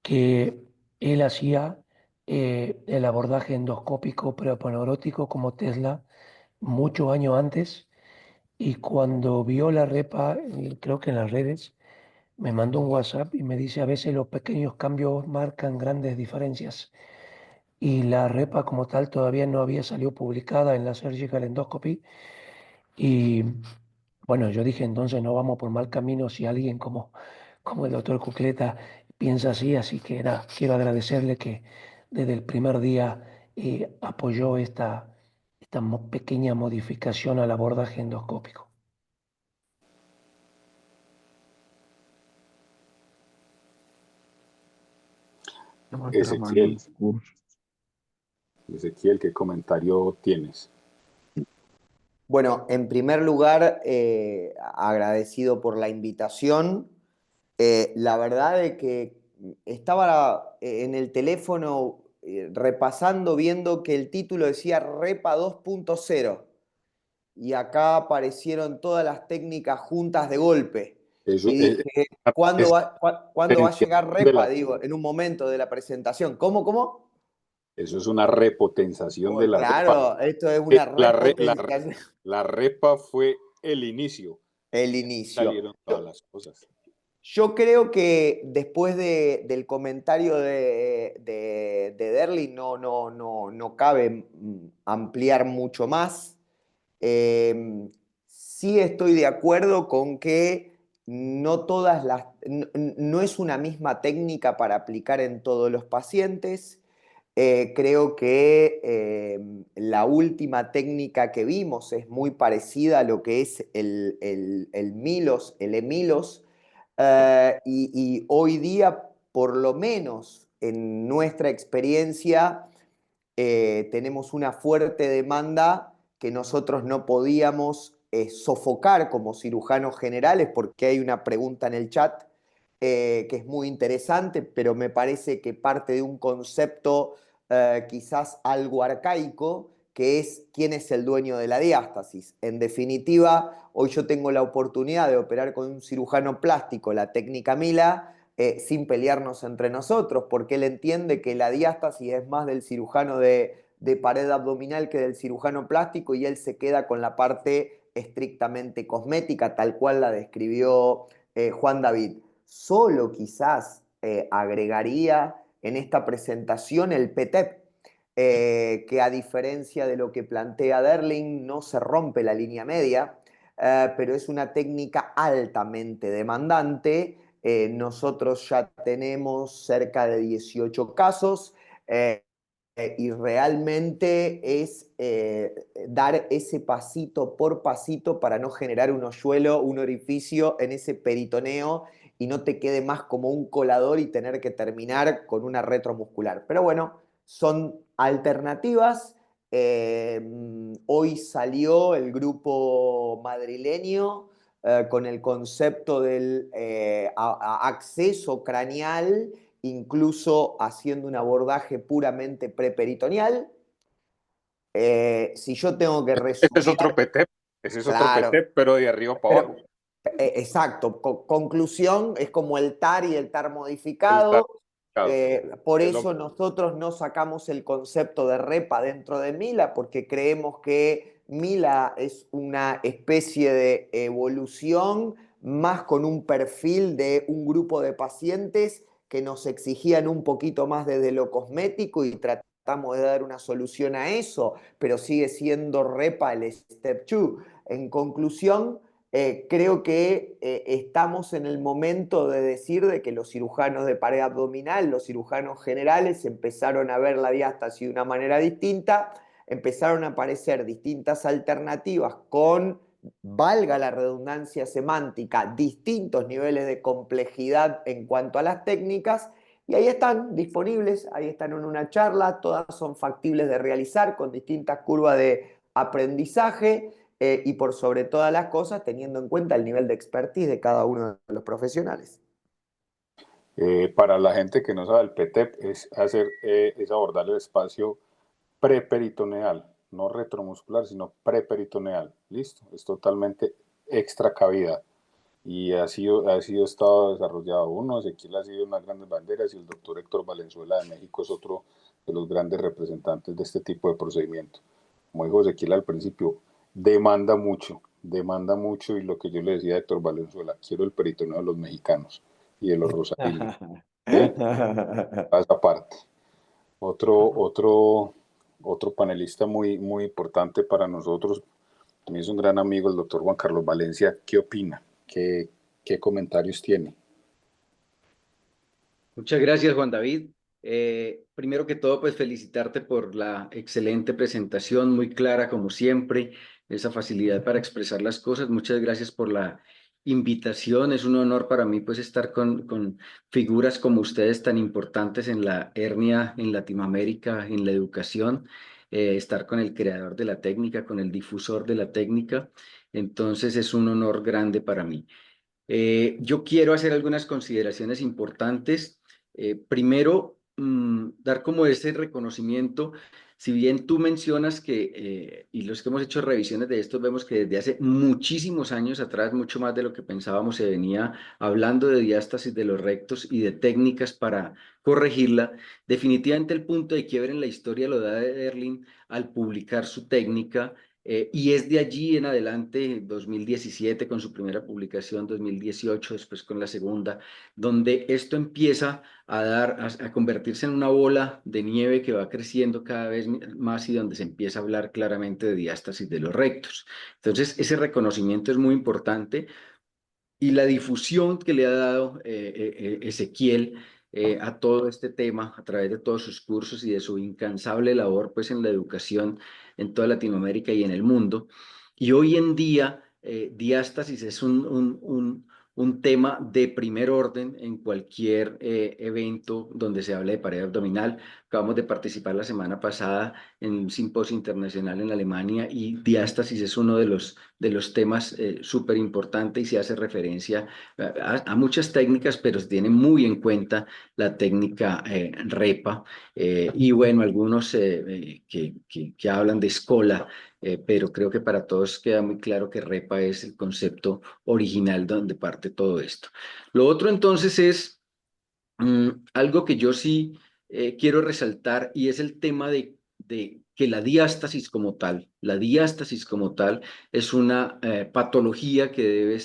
que él hacía el abordaje endoscópico preoponeurótico como Tesla muchos años antes y cuando vio la repa, creo que en las redes, me mandó un WhatsApp y me dice a veces los pequeños cambios marcan grandes diferencias y la repa como tal todavía no había salido publicada en la Surgical Endoscopy y bueno, yo dije entonces no vamos por mal camino si alguien como el doctor Cucleta piensa así, así que nada, quiero agradecerle que desde el primer día apoyó esta esta pequeña modificación al abordaje endoscópico. Ezequiel, Ezequiel, ¿qué comentario tienes? Bueno, en primer lugar, agradecido por la invitación. La verdad es que estaba en el teléfono repasando, viendo que el título decía REPA 2.0 y acá aparecieron todas las técnicas juntas de golpe. Eso Y dije, ¿cuándo es va a llegar de REPA? Digo, en un momento de la presentación. ¿Cómo? eso es una repotenciación de Oh, la repa. claro, esto es una repotenciación. La repa fue el inicio. El inicio. Salieron todas las cosas. Yo creo que después del comentario de Derly no cabe ampliar mucho más. Sí estoy de acuerdo con que no es una misma técnica para aplicar en todos los pacientes. Creo que la última técnica que vimos es muy parecida a lo que es el Milos, el Emilos, y hoy día, por lo menos en nuestra experiencia, tenemos una fuerte demanda que nosotros no podíamos sofocar como cirujanos generales, porque hay una pregunta en el chat que es muy interesante, pero me parece que parte de un concepto quizás algo arcaico, que es quién es el dueño de la diástasis. En definitiva, hoy yo tengo la oportunidad de operar con un cirujano plástico la técnica Mila, sin pelearnos entre nosotros, porque él entiende que la diástasis es más del cirujano de pared abdominal que del cirujano plástico, y él se queda con la parte estrictamente cosmética, tal cual la describió Juan David. Solo quizás agregaría en esta presentación el PTEP, que a diferencia de lo que plantea Derling, no se rompe la línea media, pero es una técnica altamente demandante. Nosotros ya tenemos cerca de 18 casos y realmente es dar ese pasito por pasito para no generar un hoyuelo, un orificio en ese peritoneo y no te quede más como un colador y tener que terminar con una retromuscular. Pero bueno, son alternativas. Hoy salió el grupo madrileño con el concepto del acceso craneal, incluso haciendo un abordaje puramente preperitoneal. Si yo tengo que Ese es resumir, otro PT, ese es otro claro, PT, pero de arriba para pero, abajo. exacto, conclusión, es como el TAR y el TAR El modificado. Por es lo- eso nosotros no sacamos el concepto de REPA dentro de Mila, porque creemos que Mila es una especie de evolución más con un perfil de un grupo de pacientes que nos exigían un poquito más desde lo cosmético y tratamos de dar una solución a eso, pero sigue siendo REPA el Step 2. En conclusión, creo que estamos en el momento de decir de que los cirujanos de pared abdominal, los cirujanos generales, empezaron a ver la diástasis de una manera distinta, empezaron a aparecer distintas alternativas con, valga la redundancia semántica, distintos niveles de complejidad en cuanto a las técnicas, y ahí están disponibles, ahí están en una charla, todas son factibles de realizar con distintas curvas de aprendizaje. Y por sobre todas las cosas, teniendo en cuenta el nivel de expertise de cada uno de los profesionales. Para la gente que no sabe, el PTEP es abordar el espacio preperitoneal, no retromuscular, sino preperitoneal. Listo, es totalmente extra cavidad. Y ha sido estado desarrollado uno, Ezequiel ha sido unas grandes banderas y el doctor Héctor Valenzuela de México es otro de los grandes representantes de este tipo de procedimiento. Como dijo Ezequiel al principio, demanda mucho y lo que yo le decía a Héctor Valenzuela, quiero el peritoneo de los mexicanos y de los rosarinos. ¿Sí? Esa parte. Otro panelista muy importante para nosotros, también es un gran amigo, el doctor Juan Carlos Valencia. ¿Qué opina? ¿Qué comentarios tiene? Muchas gracias, Juan David. Primero que todo, pues felicitarte por la excelente presentación, muy clara como siempre, esa facilidad para expresar las cosas. Muchas gracias por la invitación. Es un honor para mí pues estar con figuras como ustedes tan importantes en la hernia en Latinoamérica, en la educación, estar con el creador de la técnica, con el difusor de la técnica. Entonces es un honor grande para mí. Yo quiero hacer algunas consideraciones importantes. Primero, dar como ese reconocimiento, si bien tú mencionas que, y los que hemos hecho revisiones de esto, vemos que desde hace muchísimos años atrás, mucho más de lo que pensábamos, se venía hablando de diástasis de los rectos y de técnicas para corregirla. Definitivamente el punto de quiebre en la historia lo da Erling al publicar su técnica. Y es de allí en adelante, 2017 con su primera publicación, 2018 después con la segunda, donde esto empieza a convertirse en una bola de nieve que va creciendo cada vez más y donde se empieza a hablar claramente de diástasis de los rectos. Entonces, ese reconocimiento es muy importante y la difusión que le ha dado Ezequiel a todo este tema a través de todos sus cursos y de su incansable labor pues en la educación en toda Latinoamérica y en el mundo. Y hoy en día diástasis es un tema de primer orden en cualquier evento donde se hable de pared abdominal. Acabamos de participar la semana pasada en un simposio internacional en Alemania y diástasis es uno de los temas súper importante y se hace referencia a muchas técnicas, pero se tiene muy en cuenta la técnica REPA y bueno, algunos que hablan de escola, pero creo que para todos queda muy claro que REPA es el concepto original donde parte todo esto. Lo otro entonces es algo que yo sí quiero resaltar y es el tema de que la diástasis como tal es una patología que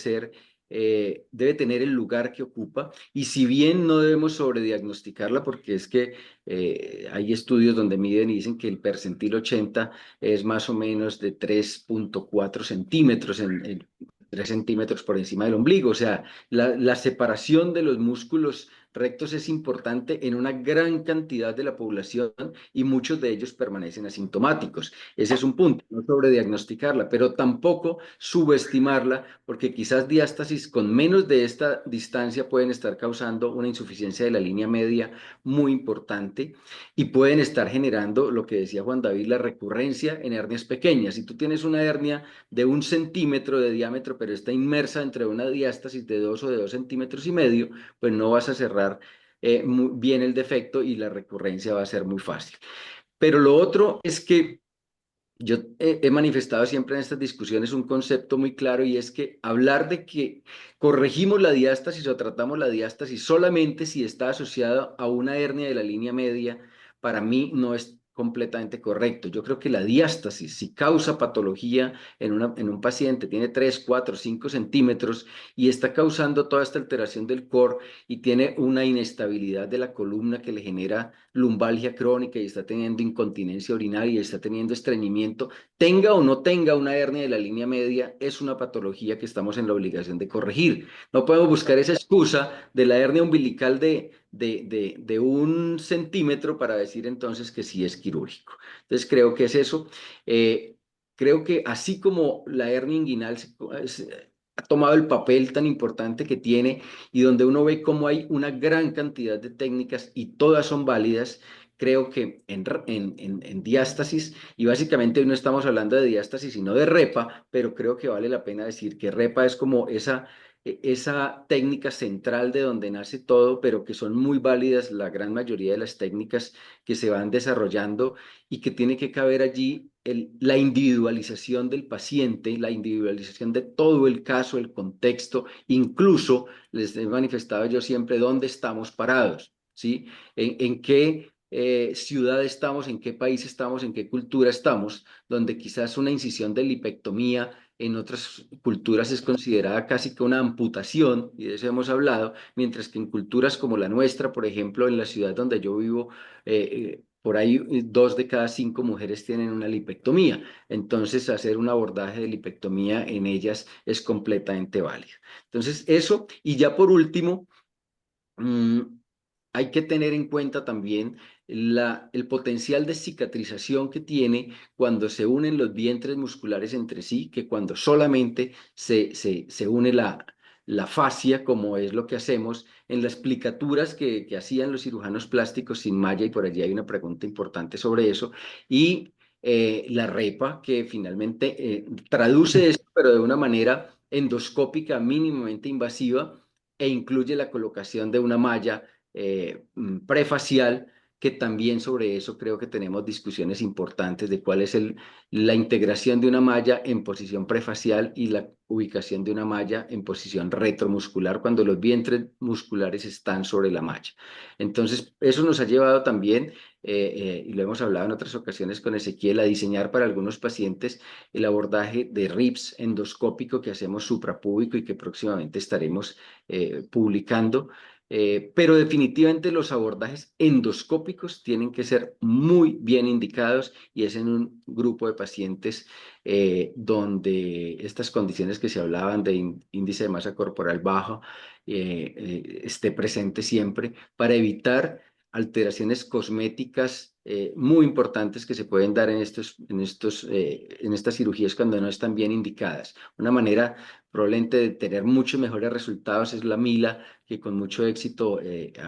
debe tener el lugar que ocupa y si bien no debemos sobrediagnosticarla porque es que hay estudios donde miden y dicen que el percentil 80 es más o menos de 3,4 centímetros 3 centímetros por encima del ombligo, o sea, la separación de los músculos rectos es importante en una gran cantidad de la población y muchos de ellos permanecen asintomáticos. Ese es un punto, no sobrediagnosticarla, pero tampoco subestimarla, porque quizás diástasis con menos de esta distancia pueden estar causando una insuficiencia de la línea media muy importante y pueden estar generando lo que decía Juan David, la recurrencia en hernias pequeñas. Si tú tienes una hernia de 1 centímetro de diámetro, pero está inmersa entre una diástasis de 2 o de 2,5 centímetros, pues no vas a cerrar muy bien el defecto y la recurrencia va a ser muy fácil. Pero lo otro es que yo he manifestado siempre en estas discusiones un concepto muy claro y es que hablar de que corregimos la diástasis o tratamos la diástasis solamente si está asociado a una hernia de la línea media, para mí no es completamente correcto. Yo creo que la diástasis, si causa patología en un paciente, tiene 3, 4, 5 centímetros y está causando toda esta alteración del core y tiene una inestabilidad de la columna que le genera lumbalgia crónica y está teniendo incontinencia urinaria y está teniendo estreñimiento, tenga o no tenga una hernia de la línea media, es una patología que estamos en la obligación de corregir. No podemos buscar esa excusa de la hernia umbilical de 1 centímetro para decir entonces que sí es quirúrgico. Entonces creo que es eso. Creo que así como la hernia inguinal ha tomado el papel tan importante que tiene y donde uno ve cómo hay una gran cantidad de técnicas y todas son válidas, creo que en diástasis, y básicamente hoy no estamos hablando de diástasis, sino de REPA, pero creo que vale la pena decir que REPA es como esa técnica central de donde nace todo, pero que son muy válidas la gran mayoría de las técnicas que se van desarrollando y que tiene que caber allí la individualización del paciente, la individualización de todo el caso, el contexto, incluso les he manifestado yo siempre dónde estamos parados, ¿sí? En qué ciudad estamos, en qué país estamos, en qué cultura estamos, donde quizás una incisión de lipectomía en otras culturas es considerada casi que una amputación, y de eso hemos hablado, mientras que en culturas como la nuestra, por ejemplo, en la ciudad donde yo vivo, por ahí 2 de cada 5 mujeres tienen una lipectomía. Entonces, hacer un abordaje de lipectomía en ellas es completamente válido. Entonces, eso. Y ya por último, hay que tener en cuenta también el potencial de cicatrización que tiene cuando se unen los vientres musculares entre sí, que cuando solamente se une la fascia, como es lo que hacemos en las plicaturas que hacían los cirujanos plásticos sin malla, y por allí hay una pregunta importante sobre eso, y la repa, que finalmente traduce esto, pero de una manera endoscópica mínimamente invasiva, e incluye la colocación de una malla prefacial, que también sobre eso creo que tenemos discusiones importantes de cuál es la integración de una malla en posición prefacial y la ubicación de una malla en posición retromuscular cuando los vientres musculares están sobre la malla. Entonces, eso nos ha llevado también, y lo hemos hablado en otras ocasiones con Ezequiel, a diseñar para algunos pacientes el abordaje de RIPS endoscópico que hacemos suprapúbico y que próximamente estaremos publicando. Pero definitivamente los abordajes endoscópicos tienen que ser muy bien indicados, y es en un grupo de pacientes donde estas condiciones que se hablaban de índice de masa corporal bajo esté presente siempre, para evitar alteraciones cosméticas muy importantes que se pueden dar en estas cirugías cuando no están bien indicadas. Una manera probablemente de tener muchos mejores resultados es la Mila, que con mucho éxito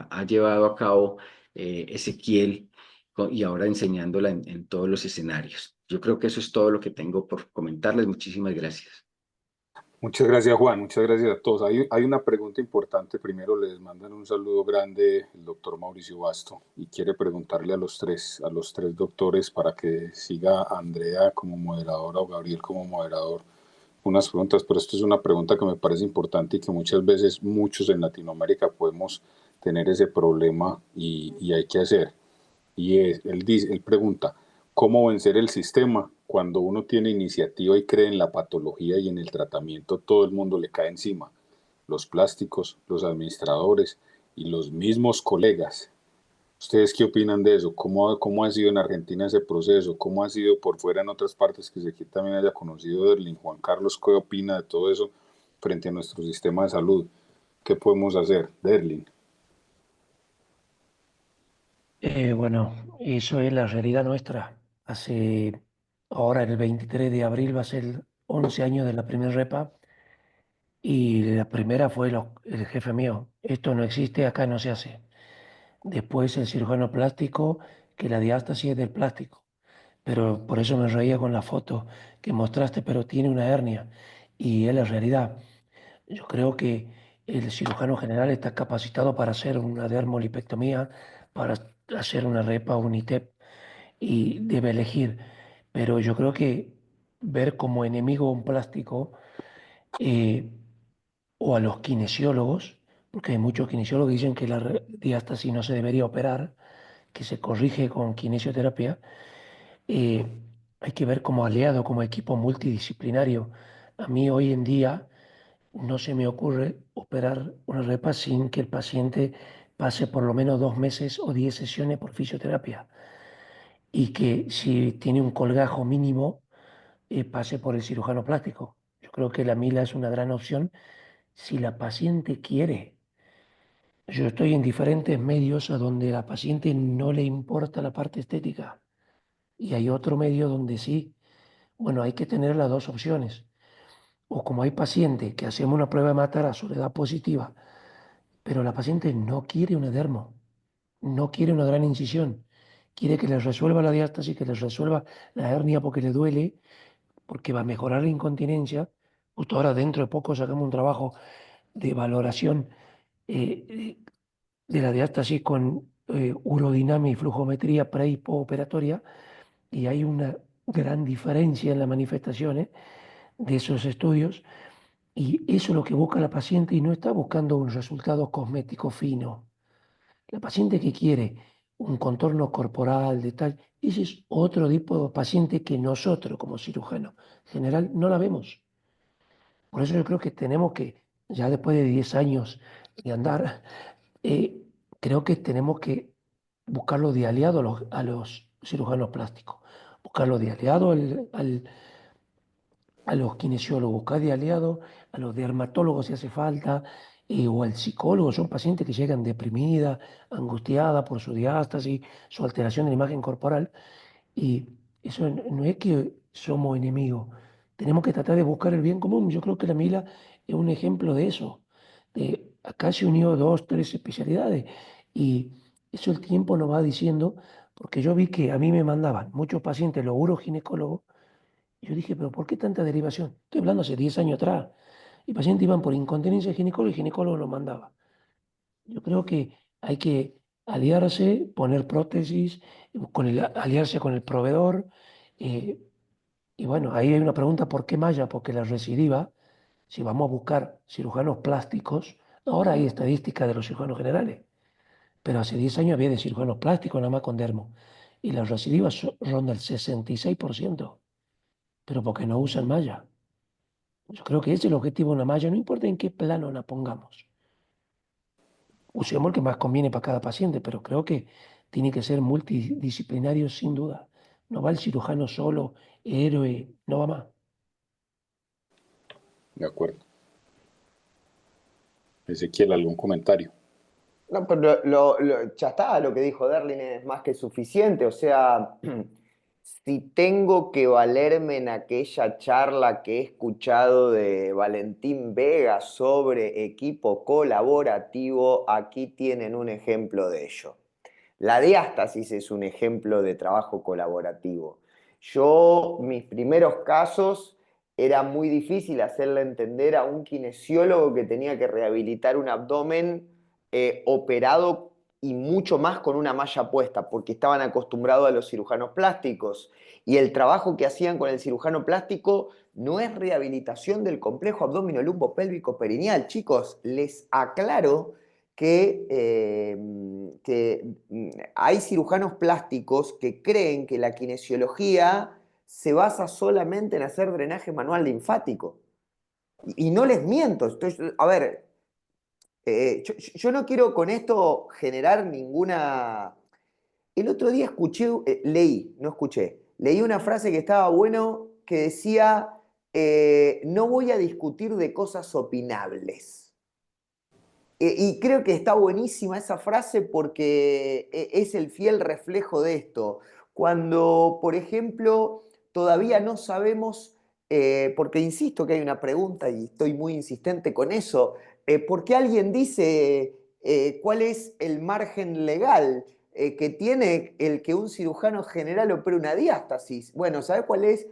ha llevado a cabo Ezequiel, y ahora enseñándola en todos los escenarios. Yo creo que eso es todo lo que tengo por comentarles. Muchísimas gracias. Muchas gracias, Juan. Muchas gracias a todos. Hay una pregunta importante. Primero les mandan un saludo grande el doctor Mauricio Basto y quiere preguntarle a los tres doctores, para que siga Andrea como moderadora o Gabriel como moderador, unas preguntas. Pero esto es una pregunta que me parece importante y que muchas veces muchos en Latinoamérica podemos tener ese problema y hay que hacer. Él pregunta, ¿cómo vencer el sistema? Cuando uno tiene iniciativa y cree en la patología y en el tratamiento, todo el mundo le cae encima. Los plásticos, los administradores y los mismos colegas. ¿Ustedes qué opinan de eso? ¿Cómo ha sido en Argentina ese proceso? ¿Cómo ha sido por fuera en otras partes que aquí también haya conocido Derlin? Juan Carlos, ¿qué opina de todo eso frente a nuestro sistema de salud? ¿Qué podemos hacer, Derlin? Bueno, eso es la realidad nuestra. Ahora el 23 de abril va a ser 11 años de la primera repa, y la primera fue el jefe mío. Esto no existe, acá no se hace. Después el cirujano plástico, que la diástasis es del plástico. Pero por eso me reía con la foto que mostraste, pero tiene una hernia. Y es la realidad. Yo creo que el cirujano general está capacitado para hacer una dermolipectomía, para hacer una repa, un ITEP, y debe elegir. Pero yo creo que ver como enemigo un plástico, eh, o a los kinesiólogos, porque hay muchos kinesiólogos que dicen que la diástasis no se debería operar, que se corrige con kinesioterapia, eh, hay que ver como aliado, como equipo multidisciplinario. A mí hoy en día no se me ocurre operar una repa sin que el paciente pase por lo menos 2 meses o 10 sesiones por fisioterapia, y que si tiene un colgajo mínimo, pase por el cirujano plástico. Yo creo que la mila es una gran opción si la paciente quiere. Yo estoy en diferentes medios a donde a la paciente no le importa la parte estética, y hay otro medio donde sí. Bueno, hay que tener las dos opciones. O como hay paciente que hacemos una prueba de Matarazzo, le da positiva, pero la paciente no quiere una dermo, no quiere una gran incisión, quiere que le resuelva la diástasis, que le resuelva la hernia porque le duele, porque va a mejorar la incontinencia. Justo ahora, dentro de poco, sacamos un trabajo de valoración eh, de la diástasis con urodinamia y flujometría pre y postoperatoria, y hay una gran diferencia en las manifestaciones de esos estudios. Y eso es lo que busca la paciente, y no está buscando un resultado cosmético fino. La paciente que quiere un contorno corporal de tal, ese es otro tipo de paciente que nosotros como cirujano general no la vemos. Por eso yo creo que tenemos que, ya después de 10 años de andar, eh, creo que tenemos que buscarlo de aliado a los cirujanos plásticos, buscarlo de aliado a los kinesiólogos, buscar de aliado a los dermatólogos si hace falta, o el psicólogo, son pacientes que llegan deprimida, angustiada por su diástasis, su alteración de la imagen corporal, y eso no es que somos enemigos, tenemos que tratar de buscar el bien común. Yo creo que la Mila es un ejemplo de eso. Acá se unió dos, tres especialidades y eso el tiempo nos va diciendo, porque yo vi que a mí me mandaban muchos pacientes, los uroginecólogos, y yo dije, pero ¿por qué tanta derivación? Estoy hablando hace 10 años atrás. Y pacientes iban por incontinencia ginecóloga y el ginecólogo los mandaba. Yo creo que hay que aliarse, poner prótesis, aliarse con el proveedor. eh, y bueno, ahí hay una pregunta, ¿por qué malla? Porque la recidiva, si vamos a buscar cirujanos plásticos, ahora hay estadísticas de los cirujanos generales, pero hace 10 años había de cirujanos plásticos nada más con dermo. Y la recidiva ronda el 66%, pero porque no usan malla. Yo creo que ese es el objetivo de una malla, no importa en qué plano la pongamos. Usemos el que más conviene para cada paciente, pero creo que tiene que ser multidisciplinario sin duda. No va el cirujano solo, héroe, no va más. De acuerdo. Ezequiel, ¿algún comentario? No, pero ya está, lo que dijo Derlin es más que suficiente. O sea, si tengo que valerme en aquella charla que he escuchado de Valentín Vega sobre equipo colaborativo, aquí tienen un ejemplo de ello. La diástasis es un ejemplo de trabajo colaborativo. Yo, mis primeros casos, era muy difícil hacerle entender a un kinesiólogo que tenía que rehabilitar un abdomen operado y mucho más con una malla puesta, porque estaban acostumbrados a los cirujanos plásticos. Y el trabajo que hacían con el cirujano plástico no es rehabilitación del complejo abdominolumbo-pélvico perineal. Chicos, les aclaro que hay cirujanos plásticos que creen que la kinesiología se basa solamente en hacer drenaje manual linfático. Y no les miento. A ver, yo no quiero con esto generar ninguna... El otro día leí, no escuché, leí una frase que estaba bueno que decía, no voy a discutir de cosas opinables. Y creo que está buenísima esa frase porque es el fiel reflejo de esto. Cuando, por ejemplo, todavía no sabemos, porque insisto que hay una pregunta y estoy muy insistente con eso, ¿por qué alguien dice cuál es el margen legal que tiene el que un cirujano general opere una diástasis? Bueno, ¿sabes cuál es?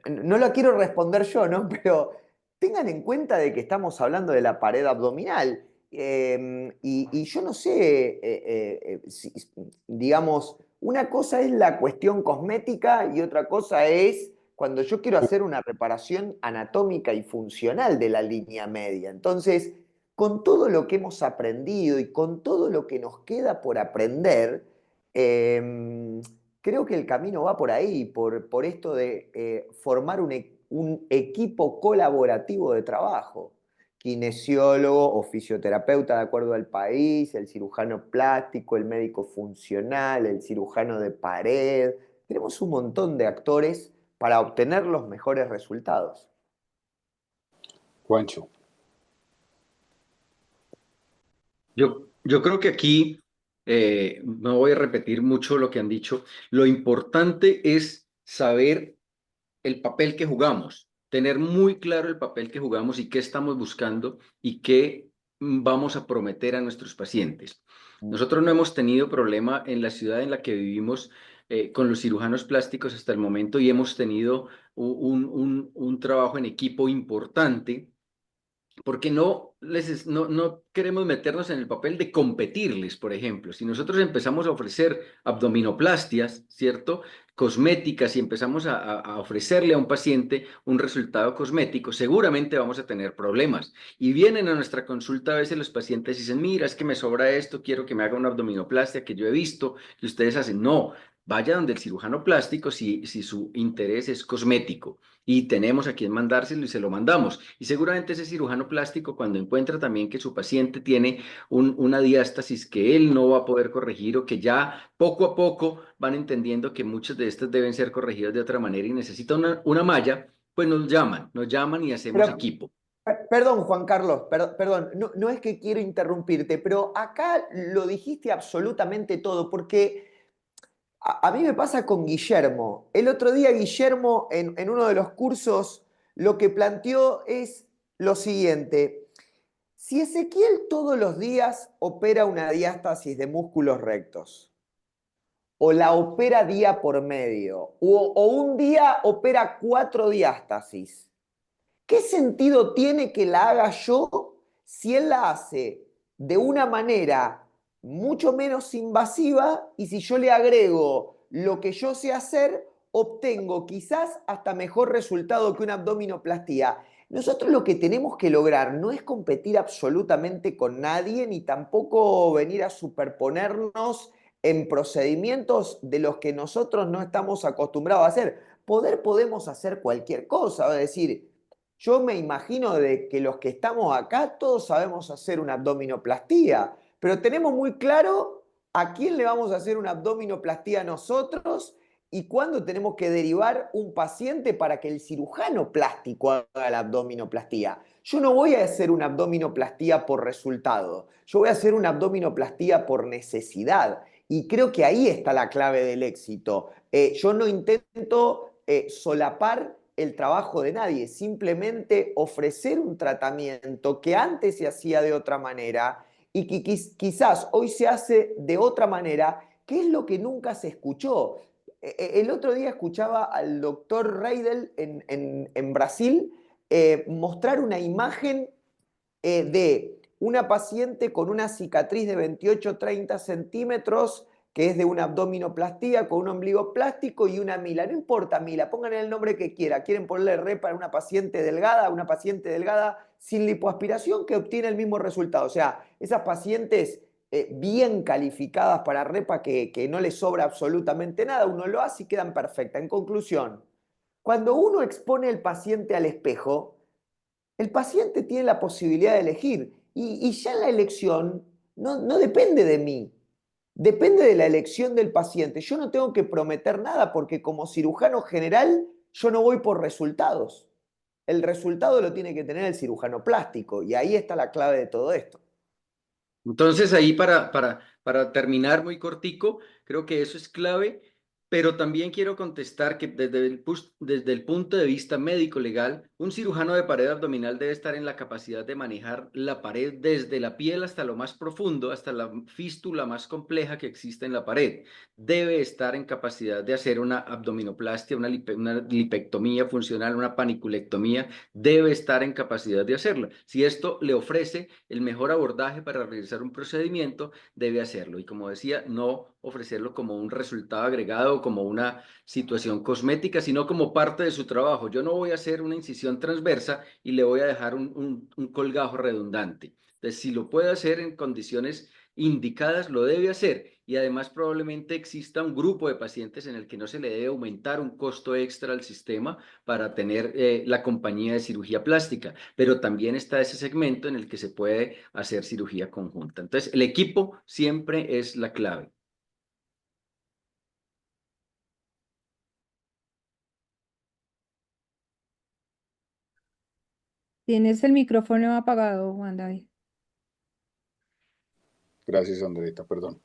No la quiero responder yo, ¿no? Pero tengan en cuenta de que estamos hablando de la pared abdominal. Y yo no sé, digamos, una cosa es la cuestión cosmética y otra cosa es cuando yo quiero hacer una reparación anatómica y funcional de la línea media. Entonces, con todo lo que hemos aprendido y con todo lo que nos queda por aprender, creo que el camino va por ahí, por esto de formar un equipo colaborativo de trabajo. Kinesiólogo o fisioterapeuta de acuerdo al país, el cirujano plástico, el médico funcional, el cirujano de pared. Tenemos un montón de actores para obtener los mejores resultados. Juancho. Yo creo que aquí no voy a repetir mucho lo que han dicho. Lo importante es saber el papel que jugamos, tener muy claro el papel que jugamos y qué estamos buscando y qué vamos a prometer a nuestros pacientes. Nosotros no hemos tenido problema en la ciudad en la que vivimos con los cirujanos plásticos hasta el momento y hemos tenido un trabajo en equipo importante porque no queremos meternos en el papel de competirles, por ejemplo. Si nosotros empezamos a ofrecer abdominoplastias, ¿cierto? Cosméticas y empezamos a ofrecerle a un paciente un resultado cosmético, seguramente vamos a tener problemas. Y vienen a nuestra consulta a veces los pacientes y dicen, mira, es que me sobra esto, quiero que me haga una abdominoplastia que yo he visto que ustedes hacen. No, vaya donde el cirujano plástico si su interés es cosmético y tenemos a quien mandárselo y se lo mandamos. Y seguramente ese cirujano plástico, cuando encuentra también que su paciente tiene una diástasis que él no va a poder corregir o que ya poco a poco van entendiendo que muchas de estas deben ser corregidas de otra manera y necesita una malla, pues nos llaman y hacemos Pero, equipo. Perdón, Juan Carlos, perdón, no es que quiero interrumpirte, pero acá lo dijiste absolutamente todo, porque a mí me pasa con Guillermo. El otro día Guillermo en uno de los cursos lo que planteó es lo siguiente. Si Ezequiel todos los días opera una diástasis de músculos rectos, o la opera día por medio, o un día opera 4 diástasis, ¿qué sentido tiene que la haga yo si él la hace de una manera mucho menos invasiva y si yo le agrego lo que yo sé hacer, obtengo quizás hasta mejor resultado que una abdominoplastía? Nosotros lo que tenemos que lograr no es competir absolutamente con nadie ni tampoco venir a superponernos en procedimientos de los que nosotros no estamos acostumbrados a hacer. Podemos hacer cualquier cosa, es decir, yo me imagino de que los que estamos acá todos sabemos hacer una abdominoplastía, pero tenemos muy claro a quién le vamos a hacer una abdominoplastía nosotros y cuándo tenemos que derivar un paciente para que el cirujano plástico haga la abdominoplastía. Yo no voy a hacer una abdominoplastía por resultado, yo voy a hacer una abdominoplastía por necesidad. Y creo que ahí está la clave del éxito. Yo no intento solapar el trabajo de nadie, simplemente ofrecer un tratamiento que antes se hacía de otra manera y que quizás hoy se hace de otra manera, que es lo que nunca se escuchó. El otro día escuchaba al doctor Reidel en Brasil mostrar una imagen de una paciente con una cicatriz de 28-30 centímetros que es de una abdominoplastía con un ombligo plástico y una mila. No importa mila, pongan el nombre que quiera. Quieren ponerle repa a una paciente delgada sin lipoaspiración que obtiene el mismo resultado. O sea, esas pacientes bien calificadas para repa que no les sobra absolutamente nada, uno lo hace y quedan perfectas. En conclusión, cuando uno expone al paciente al espejo, el paciente tiene la posibilidad de elegir y ya la elección no depende de mí, depende de la elección del paciente. Yo no tengo que prometer nada porque como cirujano general yo no voy por resultados. El resultado lo tiene que tener el cirujano plástico y ahí está la clave de todo esto. Entonces ahí para terminar muy cortico, creo que eso es clave, pero también quiero contestar que desde el punto de vista médico-legal, un cirujano de pared abdominal debe estar en la capacidad de manejar la pared desde la piel hasta lo más profundo, hasta la fístula más compleja que existe en la pared. Debe estar en capacidad de hacer una abdominoplastia, una lipectomía funcional, una paniculectomía, debe estar en capacidad de hacerlo. Si esto le ofrece el mejor abordaje para realizar un procedimiento, debe hacerlo. Y como decía, no ofrecerlo como un resultado agregado, como una situación cosmética, sino como parte de su trabajo. Yo no voy a hacer una incisión transversa y le voy a dejar un colgajo redundante. Entonces, si lo puede hacer en condiciones indicadas, lo debe hacer. Y además probablemente exista un grupo de pacientes en el que no se le debe aumentar un costo extra al sistema para tener la compañía de cirugía plástica, pero también está ese segmento en el que se puede hacer cirugía conjunta. Entonces, el equipo siempre es la clave. Tienes el micrófono apagado, Juan David. Gracias, Andreita, perdón.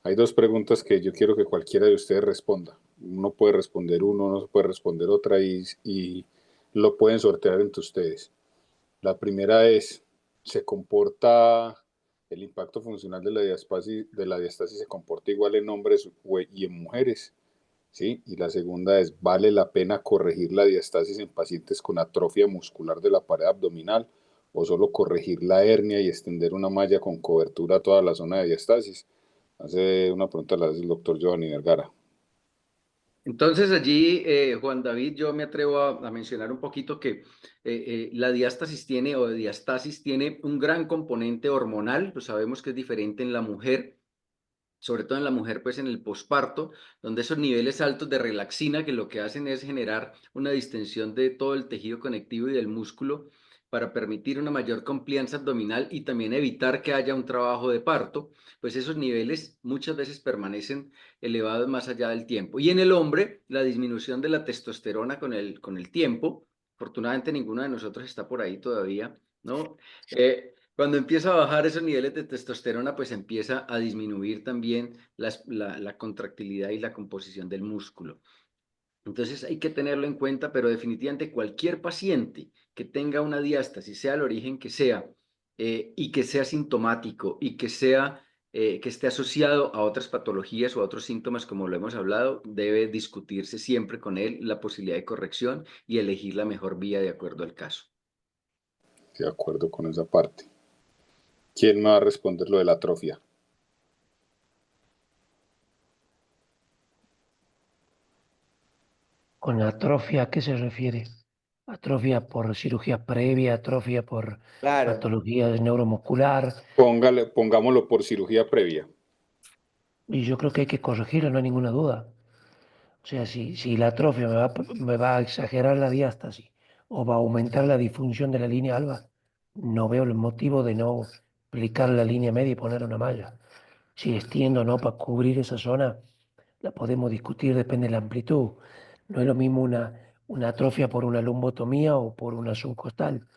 Hay dos preguntas que yo quiero que cualquiera de ustedes responda. Uno puede responder uno, no se puede responder otra y lo pueden sortear entre ustedes. La primera es, ¿se comporta el impacto funcional de la diastasis se comporta igual en hombres y en mujeres? ¿Sí? Y la segunda es, ¿vale la pena corregir la diastasis en pacientes con atrofia muscular de la pared abdominal o solo corregir la hernia y extender una malla con cobertura a toda la zona de diastasis? Hace una pregunta la hace el doctor Giovanni Vergara. Entonces allí, Juan David, yo me atrevo a mencionar un poquito que la diástasis tiene o diastasis tiene un gran componente hormonal, pues sabemos que es diferente en la mujer, sobre todo en la mujer, pues en el posparto, donde esos niveles altos de relaxina que lo que hacen es generar una distensión de todo el tejido conectivo y del músculo para permitir una mayor complianza abdominal y también evitar que haya un trabajo de parto, pues esos niveles muchas veces permanecen elevados más allá del tiempo. Y en el hombre, la disminución de la testosterona con el tiempo, afortunadamente ninguno de nosotros está por ahí todavía, ¿no? Cuando empieza a bajar esos niveles de testosterona, pues empieza a disminuir también la contractilidad y la composición del músculo. Entonces hay que tenerlo en cuenta, pero definitivamente cualquier paciente que tenga una diástasis, sea el origen que sea, y que sea sintomático y que esté asociado a otras patologías o a otros síntomas, como lo hemos hablado, debe discutirse siempre con él la posibilidad de corrección y elegir la mejor vía de acuerdo al caso. De acuerdo con esa parte. ¿Quién me va a responder lo de la atrofia? ¿Con atrofia a qué se refiere? ¿Atrofia por cirugía previa, atrofia por Claro. patología neuromuscular? Pongámoslo por cirugía previa. Y yo creo que hay que corregirlo, no hay ninguna duda. O sea, si la atrofia me va a exagerar la diástasis o va a aumentar la disfunción de la línea alba, no veo el motivo de no aplicar la línea media y poner una malla. Si extiendo o no para cubrir esa zona, la podemos discutir, depende de la amplitud. No es lo mismo una atrofia por una lumbotomía o por una subcostal.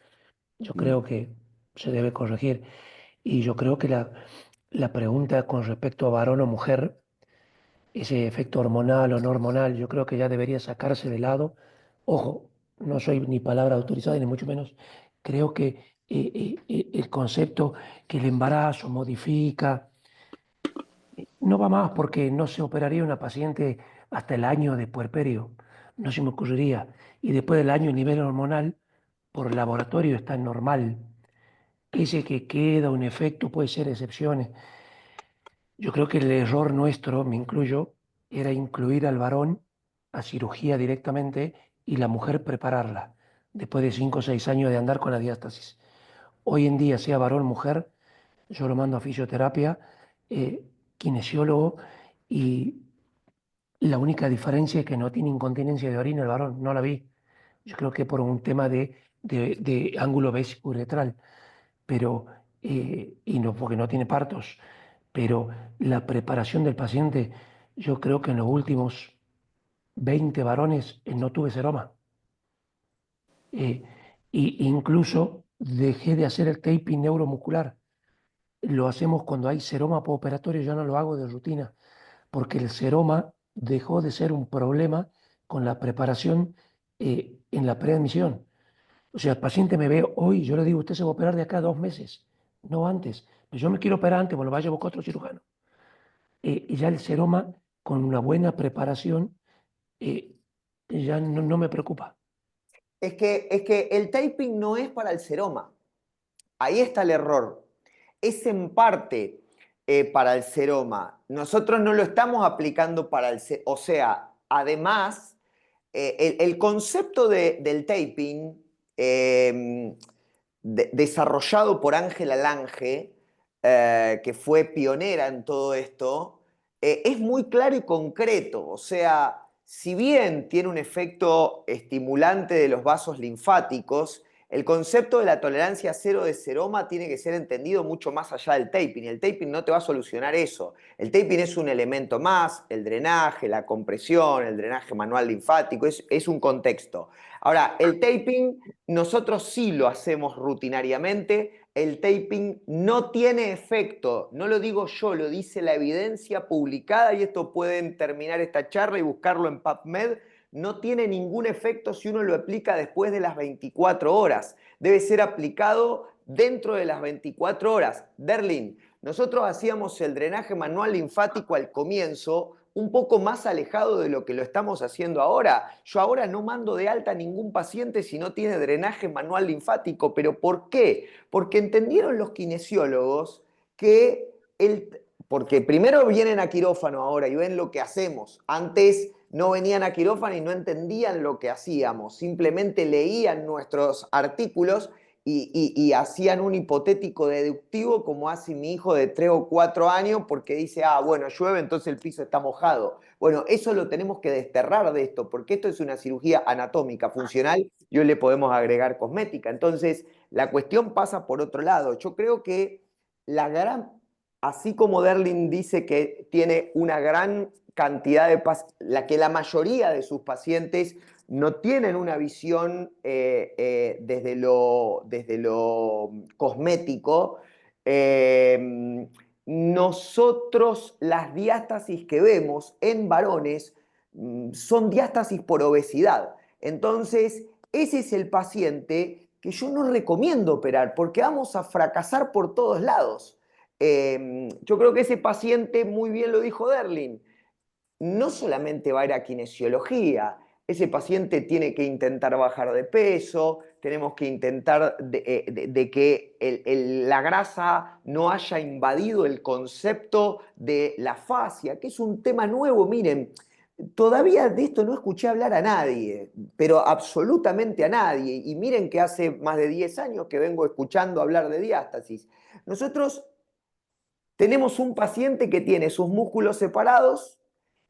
Yo creo que se debe corregir. Y yo creo que la pregunta con respecto a varón o mujer, ese efecto hormonal o no hormonal, yo creo que ya debería sacarse de lado. Ojo, no soy ni palabra autorizada ni mucho menos. Creo que el concepto que el embarazo modifica no va más porque no se operaría una paciente hasta el año de puerperio. No se me ocurriría. Y después del año el nivel hormonal por laboratorio está normal. Ese que queda un efecto puede ser excepciones. Yo creo que el error nuestro, me incluyo, era incluir al varón a cirugía directamente y la mujer prepararla después de 5 o 6 años de andar con la diástasis. Hoy en día, sea varón o mujer, yo lo mando a fisioterapia, kinesiólogo, y la única diferencia es que no tiene incontinencia de orina el varón, no la vi. Yo creo que por un tema de ángulo vesicouretral, pero, y no porque no tiene partos, pero la preparación del paciente, yo creo que en los últimos 20 varones no tuve seroma. Y incluso dejé de hacer el taping neuromuscular. Lo hacemos cuando hay seroma postoperatorio, yo no lo hago de rutina, porque el seroma dejó de ser un problema con la preparación en la preadmisión. O sea, el paciente me ve hoy, yo le digo, usted se va a operar de acá a 2 meses, no antes. Pero yo me quiero operar antes, bueno, vaya a buscar otro cirujano. Y ya el seroma, con una buena preparación, eh, ya no me preocupa. Es que el taping no es para el seroma. Ahí está el error. Es en parte para el seroma. Nosotros no lo estamos aplicando para el seroma. O sea, además, el concepto del taping, desarrollado por Ángela Lange, que fue pionera en todo esto, es muy claro y concreto. O sea, si bien tiene un efecto estimulante de los vasos linfáticos, el concepto de la tolerancia cero de seroma tiene que ser entendido mucho más allá del taping. Y el taping no te va a solucionar eso. El taping es un elemento más, el drenaje, la compresión, el drenaje manual linfático, es un contexto. Ahora, el taping nosotros sí lo hacemos rutinariamente. El taping no tiene efecto, no lo digo yo, lo dice la evidencia publicada, y esto pueden terminar esta charla y buscarlo en PubMed. No tiene ningún efecto si uno lo aplica después de las 24 horas. Debe ser aplicado dentro de las 24 horas. Derlin, nosotros hacíamos el drenaje manual linfático al comienzo un poco más alejado de lo que lo estamos haciendo ahora. Yo ahora no mando de alta a ningún paciente si no tiene drenaje manual linfático. ¿Pero por qué? Porque entendieron los kinesiólogos que porque primero vienen a quirófano ahora y ven lo que hacemos. Antes no venían a quirófano y no entendían lo que hacíamos. Simplemente leían nuestros artículos y hacían un hipotético deductivo como hace mi hijo de 3 o 4 años, porque dice, bueno, llueve, entonces el piso está mojado. Bueno, eso lo tenemos que desterrar de esto, porque esto es una cirugía anatómica, funcional, y hoy le podemos agregar cosmética. Entonces, la cuestión pasa por otro lado. Yo creo que así como Derlin dice que tiene una gran cantidad que la mayoría de sus pacientes no tienen una visión desde lo cosmético. Nosotros las diástasis que vemos en varones son diástasis por obesidad. Entonces, ese es el paciente que yo no recomiendo operar porque vamos a fracasar por todos lados. Yo creo que ese paciente, muy bien lo dijo Derlin, no solamente va a ir a kinesiología, ese paciente tiene que intentar bajar de peso, tenemos que intentar de que la grasa no haya invadido el concepto de la fascia, que es un tema nuevo. Miren, todavía de esto no escuché hablar a nadie, pero absolutamente a nadie. Y miren que hace más de 10 años que vengo escuchando hablar de diástasis. Nosotros tenemos un paciente que tiene sus músculos separados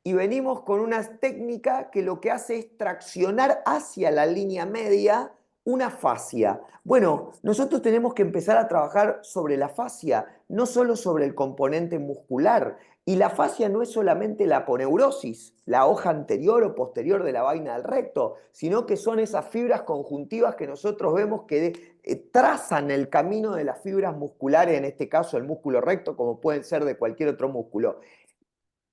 y venimos con una técnica que lo que hace es traccionar hacia la línea media una fascia. Bueno, nosotros tenemos que empezar a trabajar sobre la fascia, no solo sobre el componente muscular. Y la fascia no es solamente la aponeurosis, la hoja anterior o posterior de la vaina del recto, sino que son esas fibras conjuntivas que nosotros vemos que trazan el camino de las fibras musculares, en este caso el músculo recto, como pueden ser de cualquier otro músculo.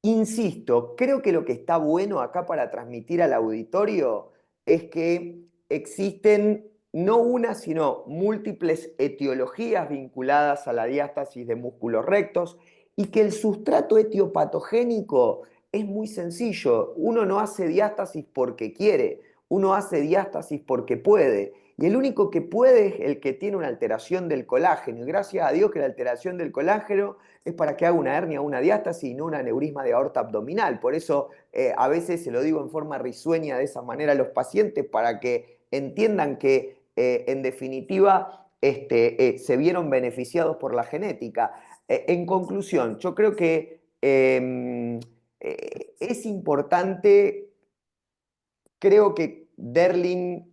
Insisto, creo que lo que está bueno acá para transmitir al auditorio es que existen no una, sino múltiples etiologías vinculadas a la diástasis de músculos rectos y que el sustrato etiopatogénico es muy sencillo. Uno no hace diástasis porque quiere, uno hace diástasis porque puede. Y el único que puede es el que tiene una alteración del colágeno. Y gracias a Dios que la alteración del colágeno es para que haga una hernia o una diástasis y no un aneurisma de aorta abdominal. Por eso a veces se lo digo en forma risueña de esa manera a los pacientes para que entiendan que en definitiva se vieron beneficiados por la genética. En conclusión, yo creo que es importante, creo que Derlin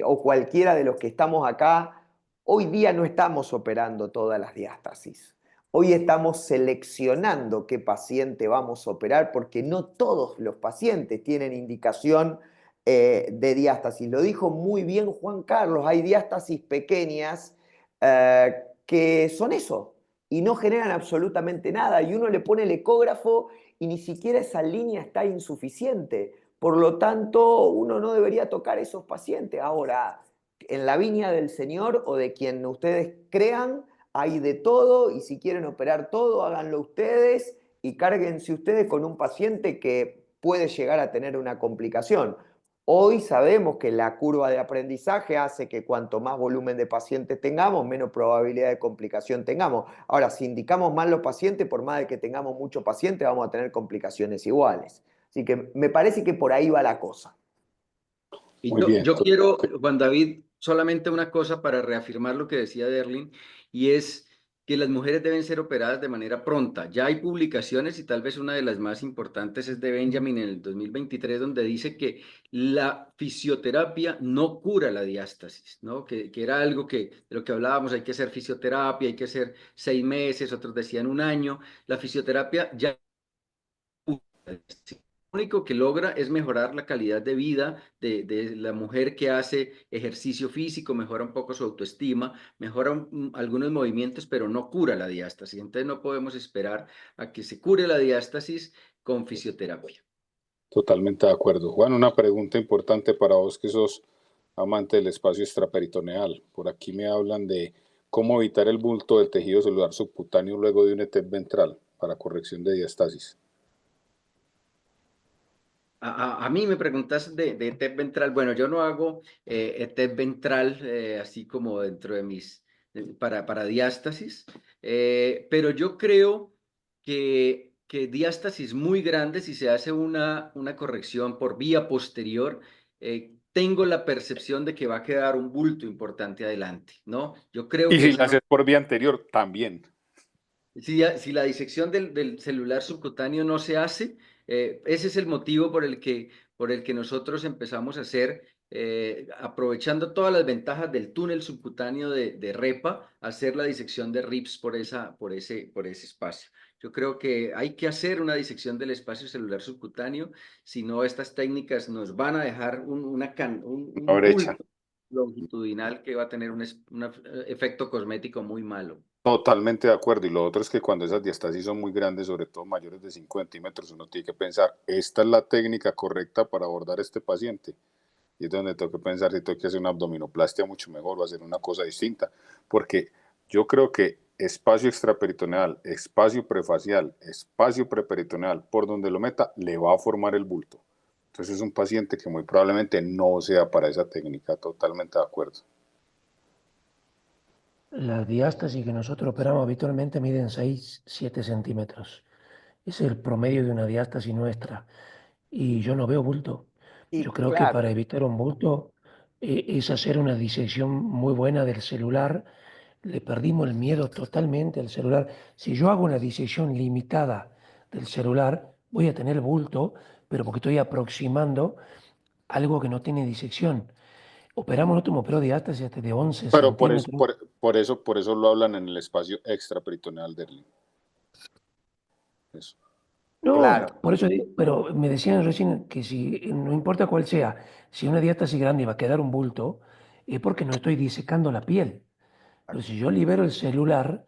o cualquiera de los que estamos acá, hoy día no estamos operando todas las diástasis. Hoy estamos seleccionando qué paciente vamos a operar porque no todos los pacientes tienen indicación de diástasis. Lo dijo muy bien Juan Carlos, hay diástasis pequeñas que son eso y no generan absolutamente nada y uno le pone el ecógrafo y ni siquiera esa línea está insuficiente. Por lo tanto, uno no debería tocar esos pacientes. Ahora, en la viña del Señor o de quien ustedes crean, hay de todo y si quieren operar todo, háganlo ustedes y cárguense ustedes con un paciente que puede llegar a tener una complicación. Hoy sabemos que la curva de aprendizaje hace que cuanto más volumen de pacientes tengamos, menos probabilidad de complicación tengamos. Ahora, si indicamos mal los pacientes, por más de que tengamos muchos pacientes, vamos a tener complicaciones iguales. Así que me parece que por ahí va la cosa. Y Muy bien. yo quiero, Juan David, solamente una cosa para reafirmar lo que decía Derlin, y es que las mujeres deben ser operadas de manera pronta. Ya hay publicaciones y tal vez una de las más importantes es de Benjamin en el 2023, donde dice que la fisioterapia no cura la diástasis, ¿no? Que era algo que, de lo que hablábamos, hay que hacer fisioterapia, hay que hacer 6 meses, otros decían 1 año. La fisioterapia ya lo único que logra es mejorar la calidad de vida de la mujer que hace ejercicio físico, mejora un poco su autoestima, mejora algunos movimientos, pero no cura la diástasis. Entonces no podemos esperar a que se cure la diástasis con fisioterapia. Totalmente de acuerdo. Juan, una pregunta importante para vos que sos amante del espacio extraperitoneal. Por aquí me hablan de cómo evitar el bulto del tejido celular subcutáneo luego de un ETEP ventral para corrección de diástasis. A mí me preguntas de ETEP ventral. Bueno, yo no hago ETEP ventral así como dentro de mis, para diástasis, pero yo creo que diástasis muy grande, si se hace una corrección por vía posterior, tengo la percepción de que va a quedar un bulto importante adelante, ¿no? Yo creo Y que si esa la no. haces por vía anterior, también. Si la disección del celular subcutáneo no se hace, ese es el motivo por el que nosotros empezamos a hacer, aprovechando todas las ventajas del túnel subcutáneo de REPA, hacer la disección de RIPS por ese espacio. Yo creo que hay que hacer una disección del espacio celular subcutáneo, si no estas técnicas nos van a dejar Una un brecha. bulto longitudinal que va a tener un efecto cosmético muy malo. Totalmente de acuerdo. Y lo otro es que cuando esas diastasis son muy grandes, sobre todo mayores de 5 centímetros, uno tiene que pensar, ¿esta es la técnica correcta para abordar a este paciente? Y es donde tengo que pensar si tengo que hacer una abdominoplastia mucho mejor o hacer una cosa distinta. Porque yo creo que espacio extraperitoneal, espacio prefacial, espacio preperitoneal, por donde lo meta, le va a formar el bulto. Entonces es un paciente que muy probablemente no sea para esa técnica. Totalmente de acuerdo. La diástasis que nosotros operamos habitualmente miden 6-7 centímetros. Ese es el promedio de una diástasis nuestra. Y yo no veo bulto. Yo Y creo que claro, para evitar un bulto es hacer una disección muy buena del celular. Le perdimos el miedo totalmente al celular. Si yo hago una disección limitada del celular, voy a tener bulto, pero porque estoy aproximando algo que no tiene disección. Operamos, nosotros hemos operado diástasis hasta de 11 Pero por eso, centímetros. por eso lo hablan en el espacio extraperitoneal de Erling. Eso. No, claro. por eso digo, pero me decían recién que si, no importa cuál sea, si una diástasis grande va a quedar un bulto, es porque no estoy disecando la piel. Pero si yo libero el celular,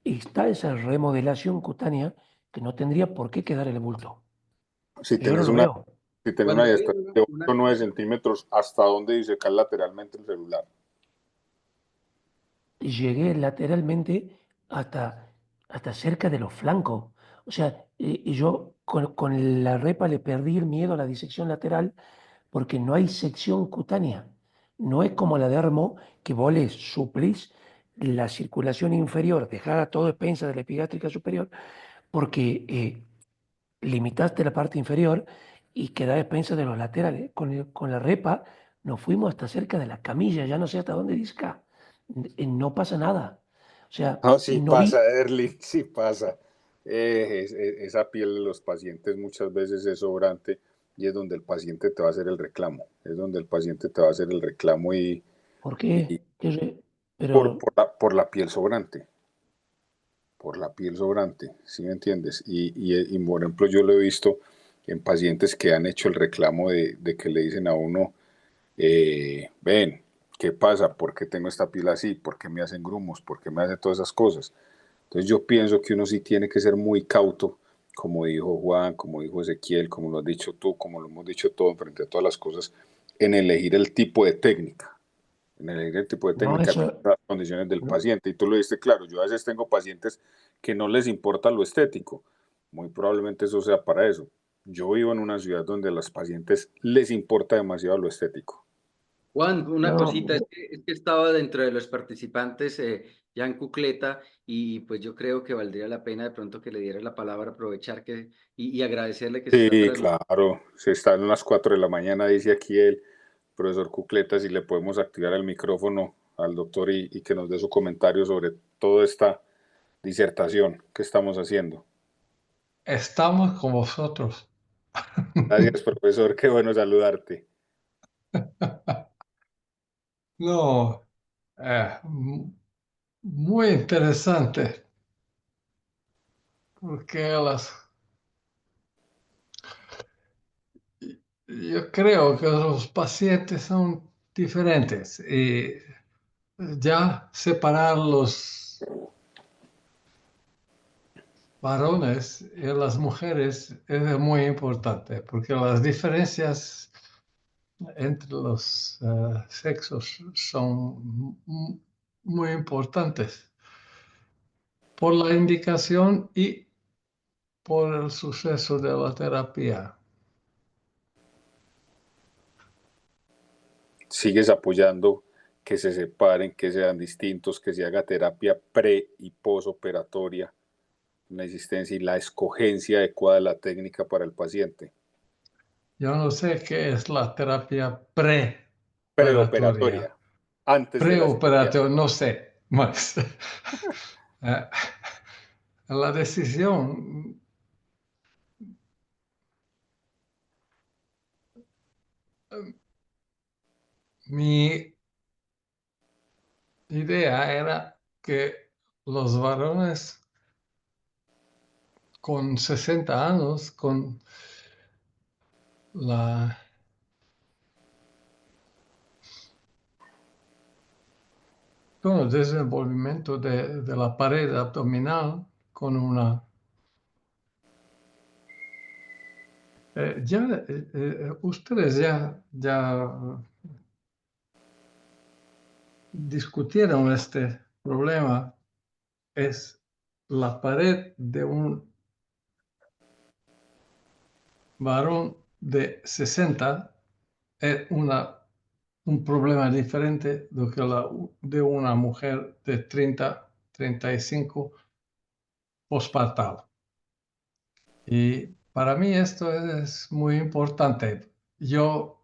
está esa remodelación cutánea que no tendría por qué quedar el bulto. Si Yo no tenés lo una, veo. si tenés una Cuando hay diastasis de 8 o 9 centímetros, ¿hasta dónde disecar lateralmente el celular? Llegué lateralmente hasta cerca de los flancos. O sea, y yo con la repa le perdí el miedo a la disección lateral porque no hay sección cutánea. No es como la de Hermo, que vos le suplís la circulación inferior, dejada todo expensa de la epigástrica superior, porque limitaste la parte inferior y queda a expensa de los laterales. Con la repa nos fuimos hasta cerca de la camilla, ya no sé hasta dónde disca. No pasa nada. O sea, No, sí y no vi, pasa, Erling, sí pasa. Esa piel de los pacientes muchas veces es sobrante y es donde el paciente te va a hacer el reclamo. Es donde el paciente te va a hacer el reclamo ¿por y qué? Pero, por la piel sobrante. Por la piel sobrante, ¿sí me entiendes? Por ejemplo, yo lo he visto en pacientes que han hecho el reclamo de que le dicen a uno, ven, ¿qué pasa? ¿Por qué tengo esta piel así? ¿Por qué me hacen grumos? ¿Por qué me hacen todas esas cosas? Entonces yo pienso que uno sí tiene que ser muy cauto, como dijo Juan, como dijo Ezequiel, como lo has dicho tú, como lo hemos dicho todo frente a todas las cosas, en elegir el tipo de técnica, en elegir el tipo de no, técnica de eso, las condiciones del no, paciente. Y tú lo diste claro, yo a veces tengo pacientes que no les importa lo estético, muy probablemente eso sea para eso. Yo vivo en una ciudad donde a los pacientes les importa demasiado lo estético. Juan, una cosita, no, es que estaba dentro de los participantes Jan Cucleta y pues yo creo que valdría la pena de pronto que le diera la palabra, aprovechar y agradecerle que se está Sí, trasladando. claro, se están a las 4 de la mañana, dice aquí el profesor Cucleta, si le podemos activar el micrófono al doctor y que nos dé su comentario sobre toda esta disertación que estamos haciendo. Estamos con vosotros. Gracias, profesor, qué bueno saludarte. No, muy interesante, porque yo creo que los pacientes son diferentes y ya separar los varones y las mujeres es muy importante, porque las diferencias entre los sexos son muy importantes por la indicación y por el suceso de la terapia. Sigues apoyando que se separen, que sean distintos, que se haga terapia pre y posoperatoria, la existencia y la escogencia adecuada de la técnica para el paciente. Yo no sé qué es la terapia preoperatoria. Preoperatoria, antes de la cirugía. Preoperatoria, no sé más. Eh, La decisión, mi idea era que los varones con 60 años, con la con el desenvolvimiento de la pared abdominal, con una... ustedes ya discutieron este problema, es la pared de un varón de 60 es un problema diferente de que de una mujer de 30, 35 postpartal. Y para mí esto es muy importante. Yo,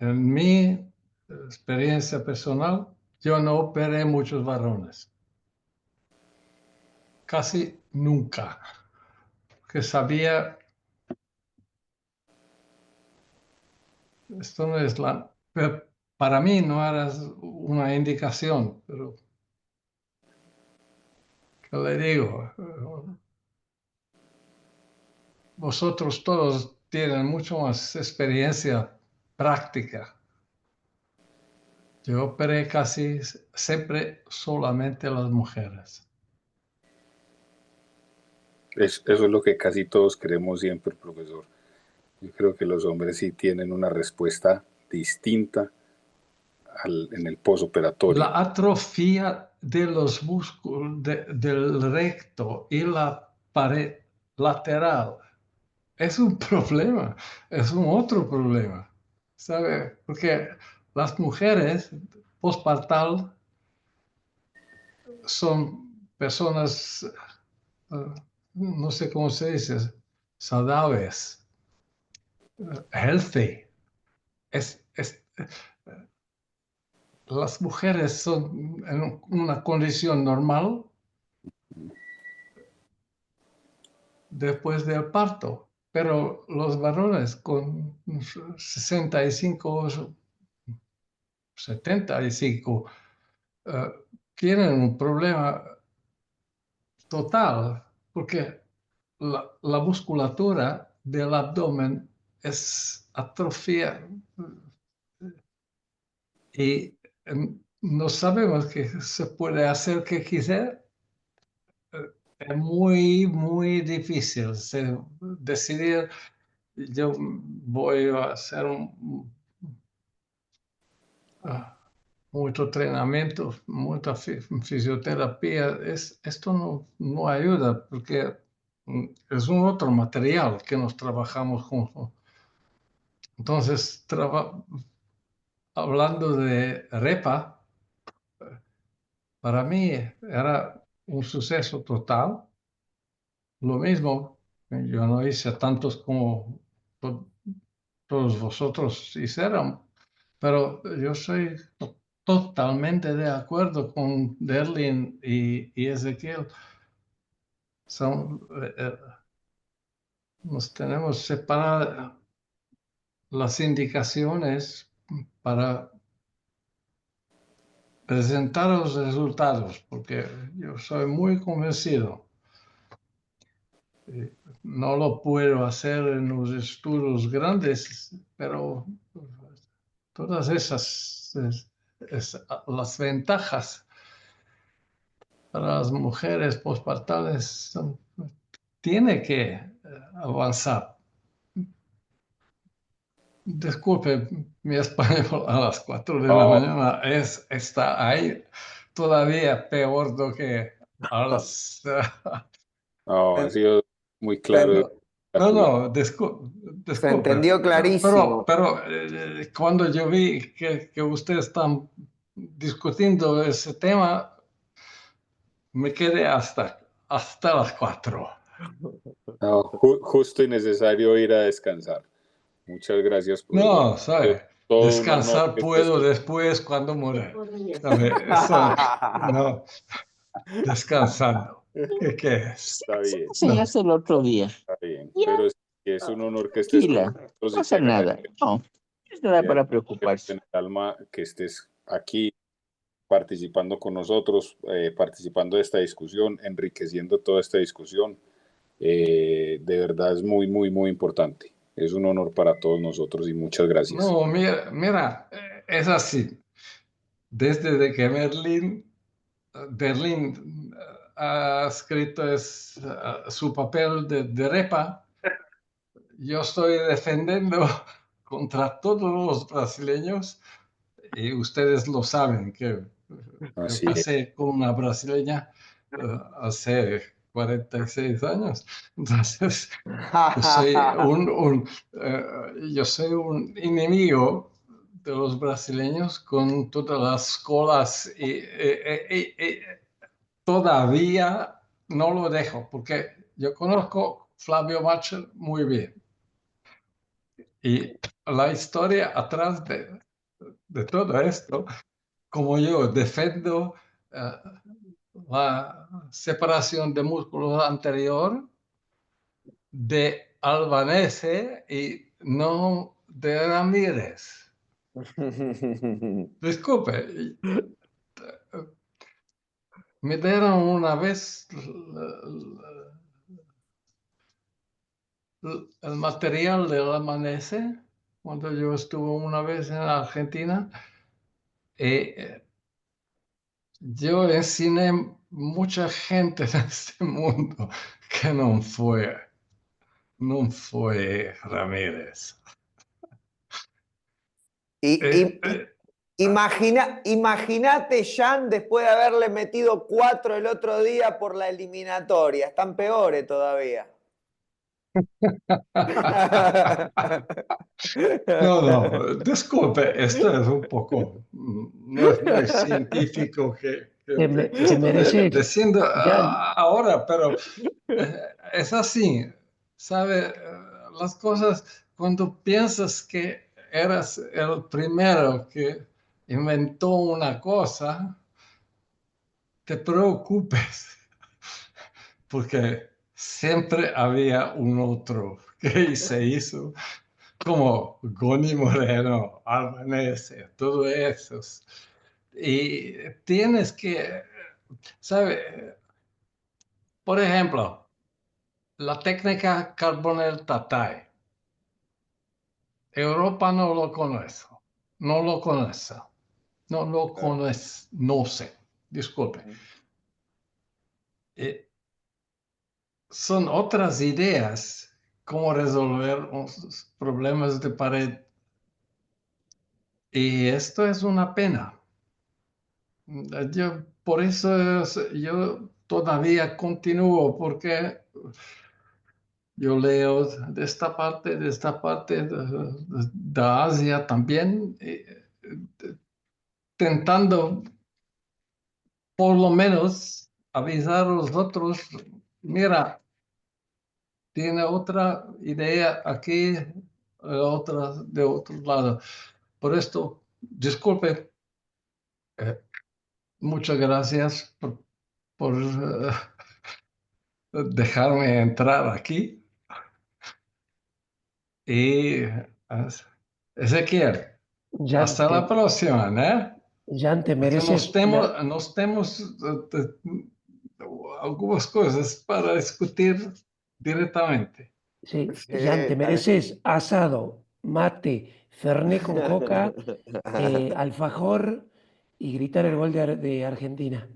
en mi experiencia personal, yo no operé muchos varones. Casi nunca. Que sabía, esto no es pero para mí no era una indicación, pero ¿qué le digo? Vosotros todos tienen mucho más experiencia práctica. Yo operé casi siempre solamente a las mujeres. Eso es lo que casi todos creemos siempre, profesor. Yo creo que los hombres sí tienen una respuesta distinta en el posoperatorio. La atrofia de los músculos del recto y la pared lateral es un problema, es un otro problema, ¿sabe? Porque las mujeres postpartal son personas, no sé cómo se dice, saludables, healthy. Las mujeres son en una condición normal después del parto, pero los varones con 65, 75 tienen un problema total, porque la musculatura del abdomen es atrofia y no sabemos qué se puede hacer que quizá es muy, muy difícil decidir. Yo voy a hacer mucho entrenamiento, mucha fisioterapia. Esto no ayuda porque es un otro material que nos trabajamos juntos. Entonces, hablando de REPA, para mí era un suceso total. Lo mismo, yo no hice tantos como todos vosotros hicieron, pero yo soy totalmente de acuerdo con Derlin y Ezequiel. Nos tenemos que separar las indicaciones para presentar los resultados, porque yo soy muy convencido. No lo puedo hacer en los estudios grandes, pero todas esas, las ventajas para las mujeres postpartales tiene que avanzar. Disculpe, mi español a las 4 de la mañana está ahí todavía peor do que a las... Ha sido muy claro. No, Se disculpe. entendió clarísimo. Pero cuando yo vi que ustedes están discutiendo ese tema, me quedé hasta las 4. No, justo y necesario ir a descansar. Muchas gracias, profesor. No, ¿sabe? Todo un honor Descansar que puedo estés después cuando muere. ¿Sabe? Eso, no, descansando. ¿Qué es? Está bien, Enseñaste el otro día. está bien. Pero es un honor que estés con Tranquila, nosotros no y pasa te nada. agradezco. No, no es nada Te para agradezco preocuparse. en el alma que estés aquí participando con nosotros, participando de esta discusión, enriqueciendo toda esta discusión. De verdad es muy, muy, muy importante. Es un honor para todos nosotros y muchas gracias. No, mira, es así. Desde de que Berlín ha escrito su papel de Repa, yo estoy defendiendo contra todos los brasileños, y ustedes lo saben, que yo Así es. casé con una brasileña hace 46 años. Entonces, yo soy yo soy un enemigo de los brasileños con todas las colas y todavía no lo dejo, porque yo conozco Flavio Macher muy bien. Y la historia atrás de todo esto, como yo defiendo la separación de músculo anterior de Albanese y no de Ramírez. Disculpe, me dieron una vez el material del Albanese cuando yo estuve una vez en Argentina. Yo enseñé mucha gente en este mundo que no fue Ramírez. Eh, eh, Imagínate, Jan, después de haberle metido 4 el otro día por la eliminatoria. Están peores todavía. No, disculpe, esto es un poco, no es muy científico que Te estoy mereces, diciendo Jan, ahora, pero es así, ¿sabe? Las cosas, cuando piensas que eras el primero que inventó una cosa, te preocupes, porque siempre había un otro que se hizo, como Goni Moreno, Albanese, todo eso. Y tienes que, ¿sabe? Por ejemplo, la técnica Carbonell Tatay. Europa no lo conoce, no lo conoce, no lo conoce, no sé, disculpe. Son otras ideas cómo resolver los problemas de pared. Y esto es una pena. Por eso yo todavía continúo, porque yo leo de esta parte de Asia también, tentando por lo menos avisar a los otros, mira, tiene otra idea aquí, otra de otro lado. Por esto, disculpe, muchas gracias por dejarme entrar aquí. Y Ezequiel, Jan, hasta la próxima, ¿no? Jan, te Que mereces nos temos algunas cosas para discutir directamente. sí, Jan, te mereces asado, mate, fernet con coca, alfajor y gritar el gol de Argentina.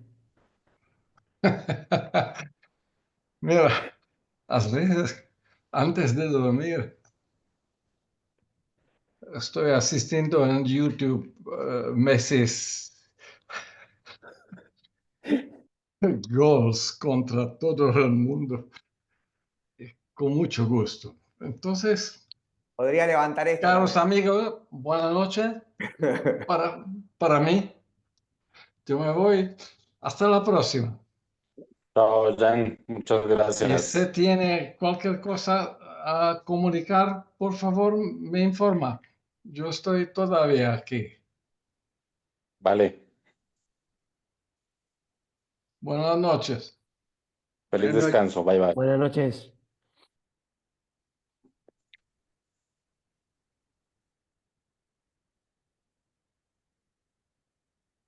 Mira, a veces, antes de dormir, estoy asistiendo en YouTube Messi's goals contra todo el mundo, con mucho gusto. Entonces, Podría levantar esto caros también. amigos, buenas noches para mí. Yo me voy. Hasta la próxima. Chao, Jan, muchas Y si gracias. tiene cualquier cosa a comunicar, por favor, me informa. Yo estoy todavía aquí. Vale, Buenas noches. feliz descanso, bye bye. Buenas noches.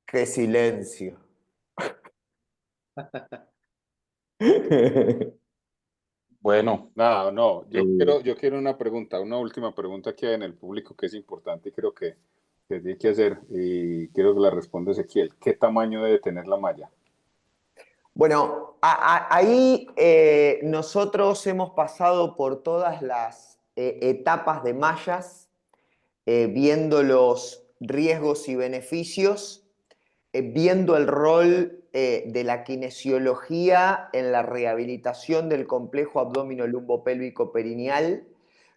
Qué silencio. Bueno, Nada, no, eh, yo quiero una pregunta, una última pregunta que hay en el público que es importante y creo que tiene que hacer y quiero que la responda Ezequiel. ¿Qué tamaño debe tener la malla? Bueno, ahí nosotros hemos pasado por todas las etapas de mallas, viendo los riesgos y beneficios, viendo el rol de la kinesiología en la rehabilitación del complejo abdominolumbo-pélvico perineal.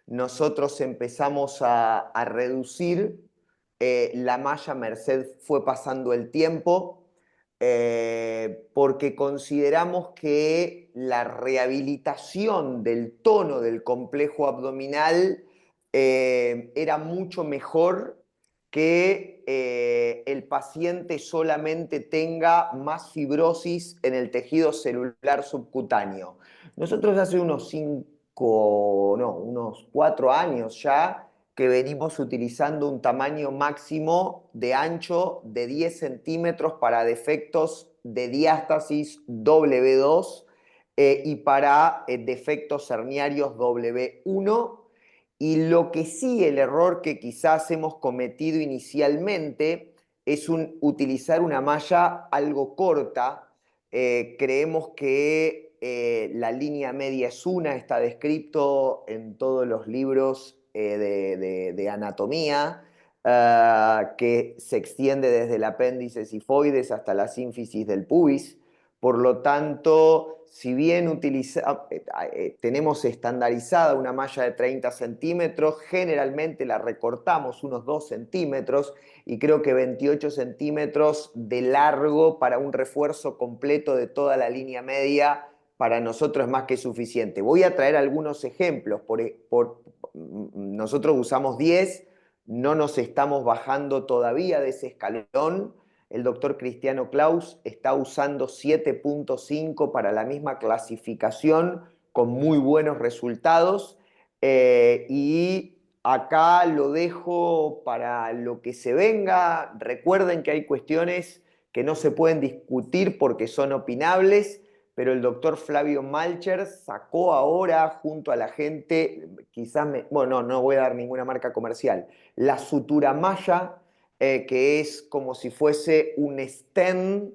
Nosotros empezamos a reducir la malla merced fue pasando el tiempo, porque consideramos que la rehabilitación del tono del complejo abdominal era mucho mejor que el paciente solamente tenga más fibrosis en el tejido celular subcutáneo. Nosotros hace unos 4 años ya que venimos utilizando un tamaño máximo de ancho de 10 centímetros para defectos de diástasis W2 y para defectos herniarios W1. Y lo que sí, el error que quizás hemos cometido inicialmente es utilizar una malla algo corta. Creemos que la línea media es una, está descrito en todos los libros de anatomía, que se extiende desde el apéndice sifoides hasta la sínfisis del pubis. Por lo tanto, si bien tenemos estandarizada una malla de 30 centímetros, generalmente la recortamos unos 2 centímetros y creo que 28 centímetros de largo para un refuerzo completo de toda la línea media para nosotros es más que suficiente. Voy a traer algunos ejemplos. Nosotros usamos 10, no nos estamos bajando todavía de ese escalón. El doctor Cristiano Claus está usando 7.5 para la misma clasificación con muy buenos resultados. Y acá lo dejo para lo que se venga. Recuerden que hay cuestiones que no se pueden discutir porque son opinables, pero el doctor Flavio Malcher sacó ahora junto a la gente, bueno, no voy a dar ninguna marca comercial, la sutura malla, que es como si fuese un stent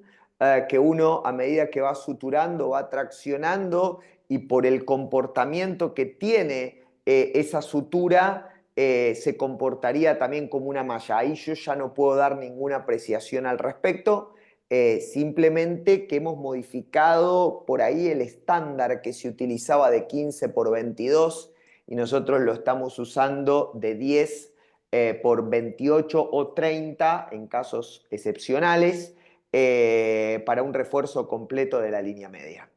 que uno a medida que va suturando va traccionando y por el comportamiento que tiene esa sutura se comportaría también como una malla. Ahí yo ya no puedo dar ninguna apreciación al respecto, simplemente que hemos modificado por ahí el estándar que se utilizaba de 15 por 22 y nosotros lo estamos usando de 10 por 28 o 30 en casos excepcionales para un refuerzo completo de la línea media.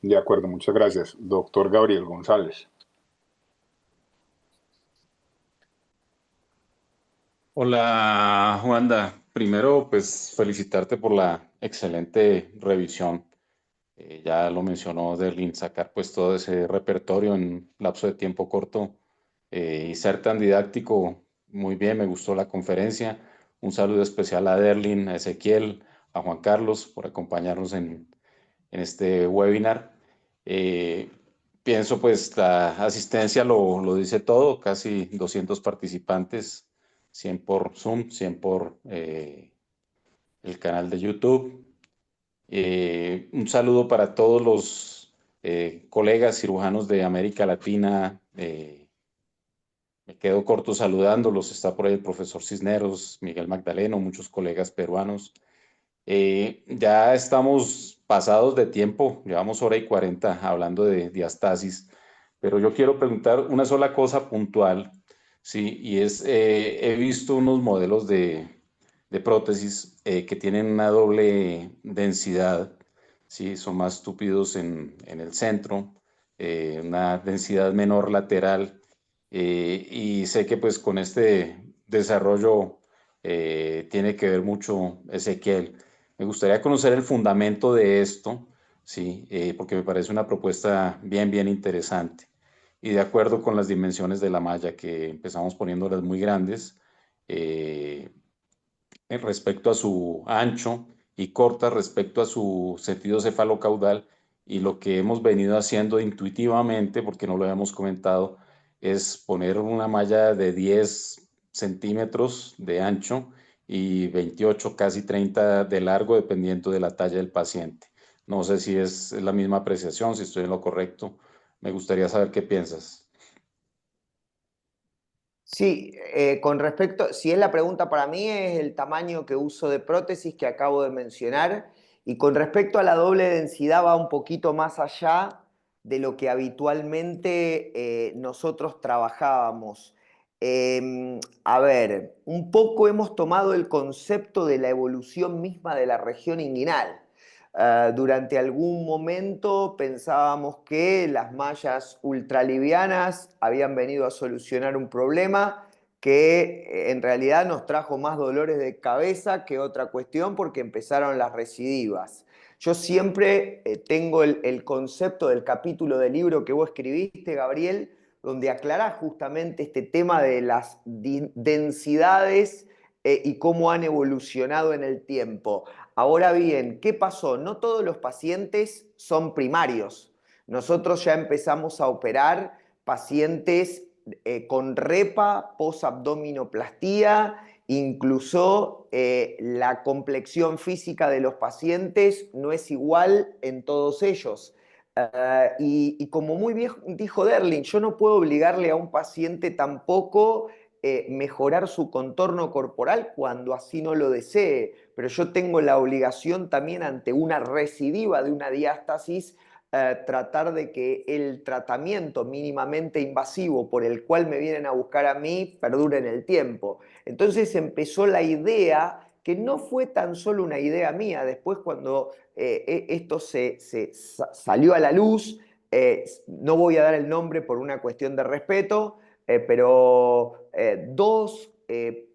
De acuerdo, muchas gracias. Doctor Gabriel González. hola Juanda. Primero, pues felicitarte por la excelente revisión. Ya lo mencionó Derlin, sacar pues todo ese repertorio en lapso de tiempo corto y ser tan didáctico. Muy bien, me gustó la conferencia. Un saludo especial a Derlin, a Ezequiel, a Juan Carlos por acompañarnos en este webinar. Eh, Pienso pues la asistencia lo dice todo, casi 200 participantes, 100 por Zoom, 100 por el canal de YouTube. Un saludo para todos los colegas cirujanos de América Latina. Me quedo corto saludándolos. Está por ahí el profesor Cisneros, Miguel Magdaleno, muchos colegas peruanos. Ya estamos pasados de tiempo, llevamos hora y 40 hablando de diastasis, pero yo quiero preguntar una sola cosa puntual, ¿sí? Y es, he visto unos modelos de prótesis que tienen una doble densidad, ¿sí? Son más túpidos en el centro, una densidad menor lateral, y sé que pues con este desarrollo tiene que ver mucho Ezequiel. Me gustaría conocer el fundamento de esto, sí, porque me parece una propuesta bien interesante. Y de acuerdo con las dimensiones de la malla, que empezamos poniéndolas muy grandes, respecto a su ancho y corta respecto a su sentido cefalocaudal y lo que hemos venido haciendo intuitivamente, porque no lo habíamos comentado, es poner una malla de 10 centímetros de ancho y 28, casi 30 de largo, dependiendo de la talla del paciente. No sé si es la misma apreciación, si estoy en lo correcto. Me gustaría saber qué piensas. Sí, con respecto, si es la pregunta para mí, es el tamaño que uso de prótesis que acabo de mencionar. Y con respecto a la doble densidad, va un poquito más allá de lo que habitualmente nosotros trabajábamos. A ver, un poco hemos tomado el concepto de la evolución misma de la región inguinal. Durante algún momento pensábamos que las mallas ultralivianas habían venido a solucionar un problema que en realidad nos trajo más dolores de cabeza que otra cuestión porque empezaron las recidivas. Yo siempre tengo el concepto del capítulo del libro que vos escribiste, Gabriel, donde aclarás justamente este tema de las densidades y cómo han evolucionado en el tiempo. Ahora bien, ¿qué pasó? No todos los pacientes son primarios. Nosotros ya empezamos a operar pacientes con repa, posabdominoplastía, incluso la complexión física de los pacientes no es igual en todos ellos. Y como muy bien dijo Derling, yo no puedo obligarle a un paciente tampoco mejorar su contorno corporal cuando así no lo desee, pero yo tengo la obligación también ante una recidiva de una diástasis tratar de que el tratamiento mínimamente invasivo por el cual me vienen a buscar a mí perdure en el tiempo. Entonces empezó la idea, que no fue tan solo una idea mía, después cuando esto salió a la luz, no voy a dar el nombre por una cuestión de respeto, pero dos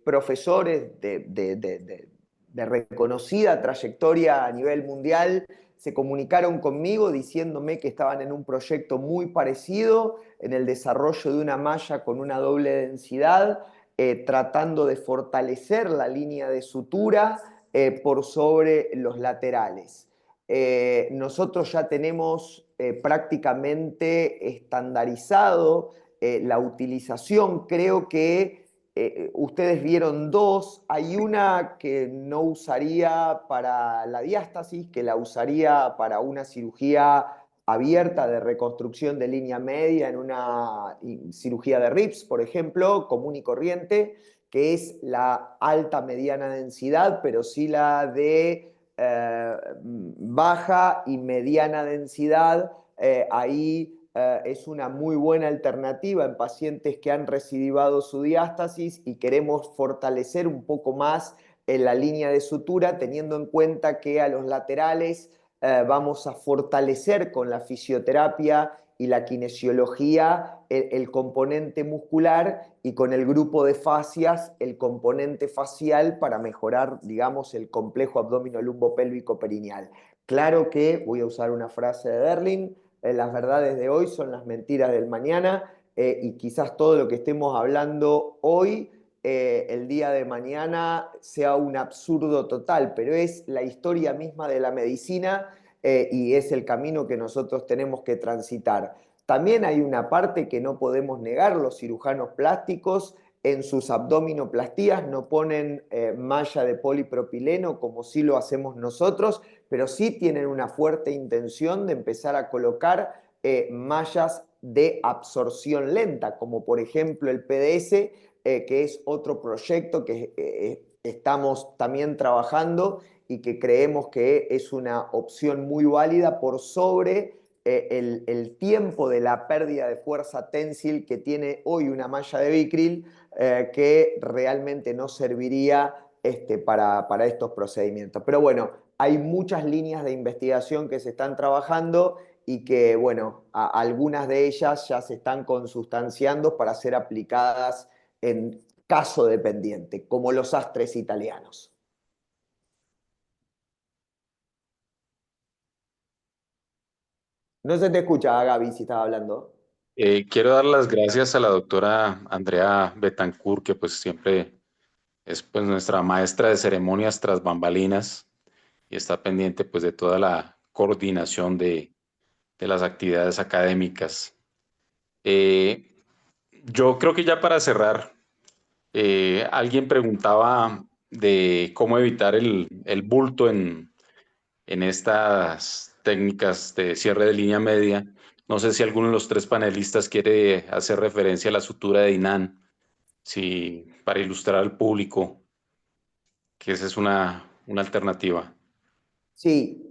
profesores de reconocida trayectoria a nivel mundial se comunicaron conmigo diciéndome que estaban en un proyecto muy parecido en el desarrollo de una malla con una doble densidad, tratando de fortalecer la línea de sutura por sobre los laterales. Nosotros ya tenemos prácticamente estandarizado la utilización. Creo que ustedes vieron dos. Hay una que no usaría para la diástasis, que la usaría para una cirugía abierta de reconstrucción de línea media en una cirugía de RIPS, por ejemplo, común y corriente, que es la alta mediana densidad, pero sí la de baja y mediana densidad. Ahí es una muy buena alternativa en pacientes que han recidivado su diástasis y queremos fortalecer un poco más en la línea de sutura, teniendo en cuenta que a los laterales vamos a fortalecer con la fisioterapia y la kinesiología el componente muscular y con el grupo de fascias el componente facial para mejorar, digamos, el complejo abdominolumbo-pélvico perineal. Claro que, voy a usar una frase de Derling, las verdades de hoy son las mentiras del mañana y quizás todo lo que estemos hablando hoy, el día de mañana, sea un absurdo total, pero es la historia misma de la medicina y es el camino que nosotros tenemos que transitar. También hay una parte que no podemos negar, los cirujanos plásticos en sus abdominoplastías no ponen malla de polipropileno como sí lo hacemos nosotros, pero sí tienen una fuerte intención de empezar a colocar mallas de absorción lenta, como por ejemplo el PDS, que es otro proyecto que estamos también trabajando y que creemos que es una opción muy válida por sobre el tiempo de la pérdida de fuerza tensil que tiene hoy una malla de Vicryl, que realmente no serviría para estos procedimientos. Pero bueno, hay muchas líneas de investigación que se están trabajando y que, bueno, algunas de ellas ya se están consustanciando para ser aplicadas en caso dependiente, como los astres italianos. No se te escucha, Gaby, si estaba hablando. Quiero dar las gracias a la doctora Andrea Betancourt, que pues siempre es pues nuestra maestra de ceremonias tras bambalinas y está pendiente pues de toda la coordinación de de las actividades académicas. Yo creo que ya para cerrar, alguien preguntaba de cómo evitar el bulto en estas técnicas de cierre de línea media. No sé si alguno de los tres panelistas quiere hacer referencia a la sutura de Dinan, si, para ilustrar al público que esa es una alternativa. Sí,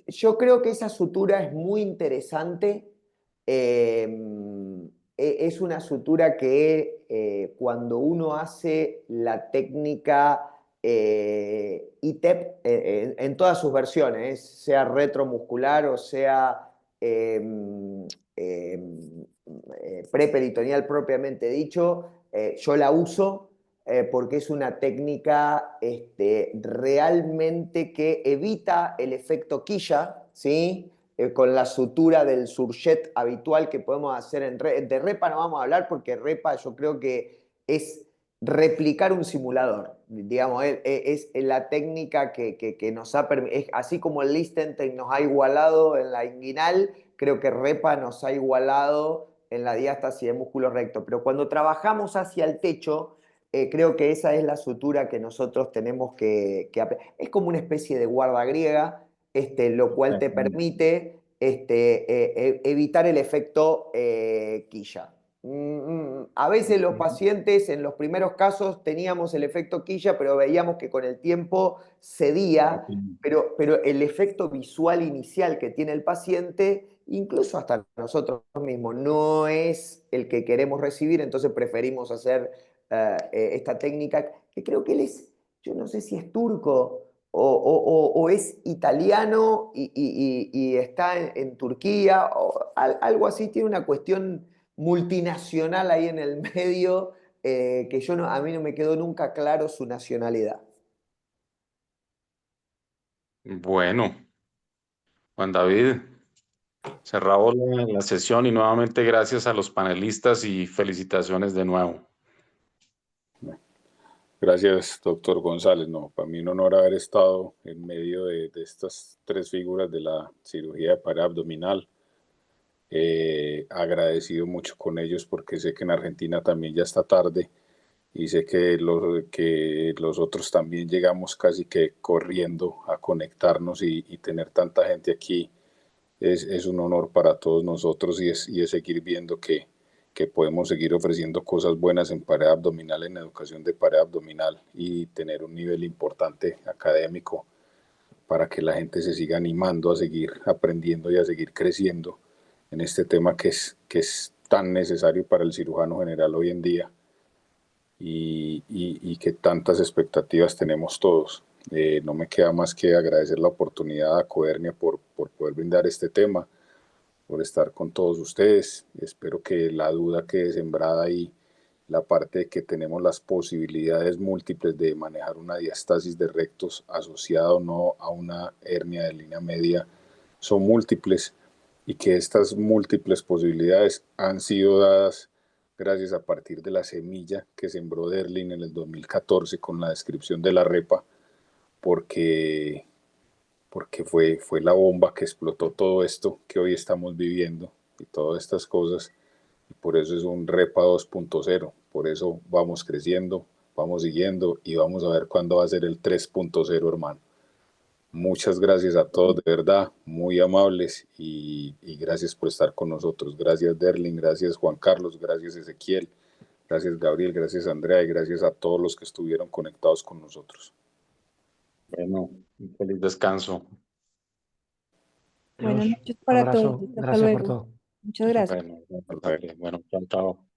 yo creo que esa sutura es muy interesante. Es una sutura que cuando uno hace la técnica ITEP en todas sus versiones, sea retromuscular o sea preperitoneal propiamente dicho, yo la uso porque es una técnica realmente que evita el efecto quilla, ¿sí? Con la sutura del surchet habitual que podemos hacer de repa no vamos a hablar porque repa yo creo que es replicar un simulador, digamos, es la técnica que nos ha permitido, así como el Liechtenstein nos ha igualado en la inguinal, creo que repa nos ha igualado en la diástasis de músculo recto, pero cuando trabajamos hacia el techo, creo que esa es la sutura que nosotros tenemos es como una especie de guarda griega, lo cual te permite evitar el efecto quilla. A veces los pacientes, en los primeros casos, teníamos el efecto quilla, pero veíamos que con el tiempo cedía, pero el efecto visual inicial que tiene el paciente, incluso hasta nosotros mismos, no es el que queremos recibir, entonces preferimos hacer esta técnica, que creo que él es, yo no sé si es turco o es italiano y está en Turquía, o algo así, tiene una cuestión multinacional ahí en el medio, que a mí no me quedó nunca claro su nacionalidad. Bueno, Juan David, cerramos la sesión y nuevamente gracias a los panelistas y felicitaciones de nuevo. Gracias, doctor González. No, para mí un honor haber estado en medio de estas tres figuras de la cirugía de pared abdominal. Agradecido mucho con ellos porque sé que en Argentina también ya está tarde y sé que los otros también llegamos casi que corriendo a conectarnos y tener tanta gente aquí es un honor para todos nosotros y es seguir viendo que podemos seguir ofreciendo cosas buenas en pared abdominal, en educación de pared abdominal y tener un nivel importante académico para que la gente se siga animando a seguir aprendiendo y a seguir creciendo en este tema que es tan necesario para el cirujano general hoy en día y que tantas expectativas tenemos todos. No me queda más que agradecer la oportunidad a Cohernia por poder brindar este tema, por estar con todos ustedes. Espero que la duda quede sembrada y la parte de que tenemos las posibilidades múltiples de manejar una diastasis de rectos asociada o no a una hernia de línea media son múltiples y que estas múltiples posibilidades han sido dadas gracias a partir de la semilla que sembró Derlin en el 2014 con la descripción de la repa, porque fue la bomba que explotó todo esto que hoy estamos viviendo y todas estas cosas. Y por eso es un repa 2.0. Por eso vamos creciendo, vamos siguiendo y vamos a ver cuándo va a ser el 3.0, hermano. Muchas gracias a todos, de verdad, muy amables y gracias por estar con nosotros. Gracias, Derlin, gracias, Juan Carlos, gracias, Ezequiel, gracias, Gabriel, gracias, Andrea y gracias a todos los que estuvieron conectados con nosotros. Bueno, un feliz descanso. Buenas Dios, noches para todos. abrazo, Hasta gracias por luego. todo. Muchas gracias. Bueno, chao, chao.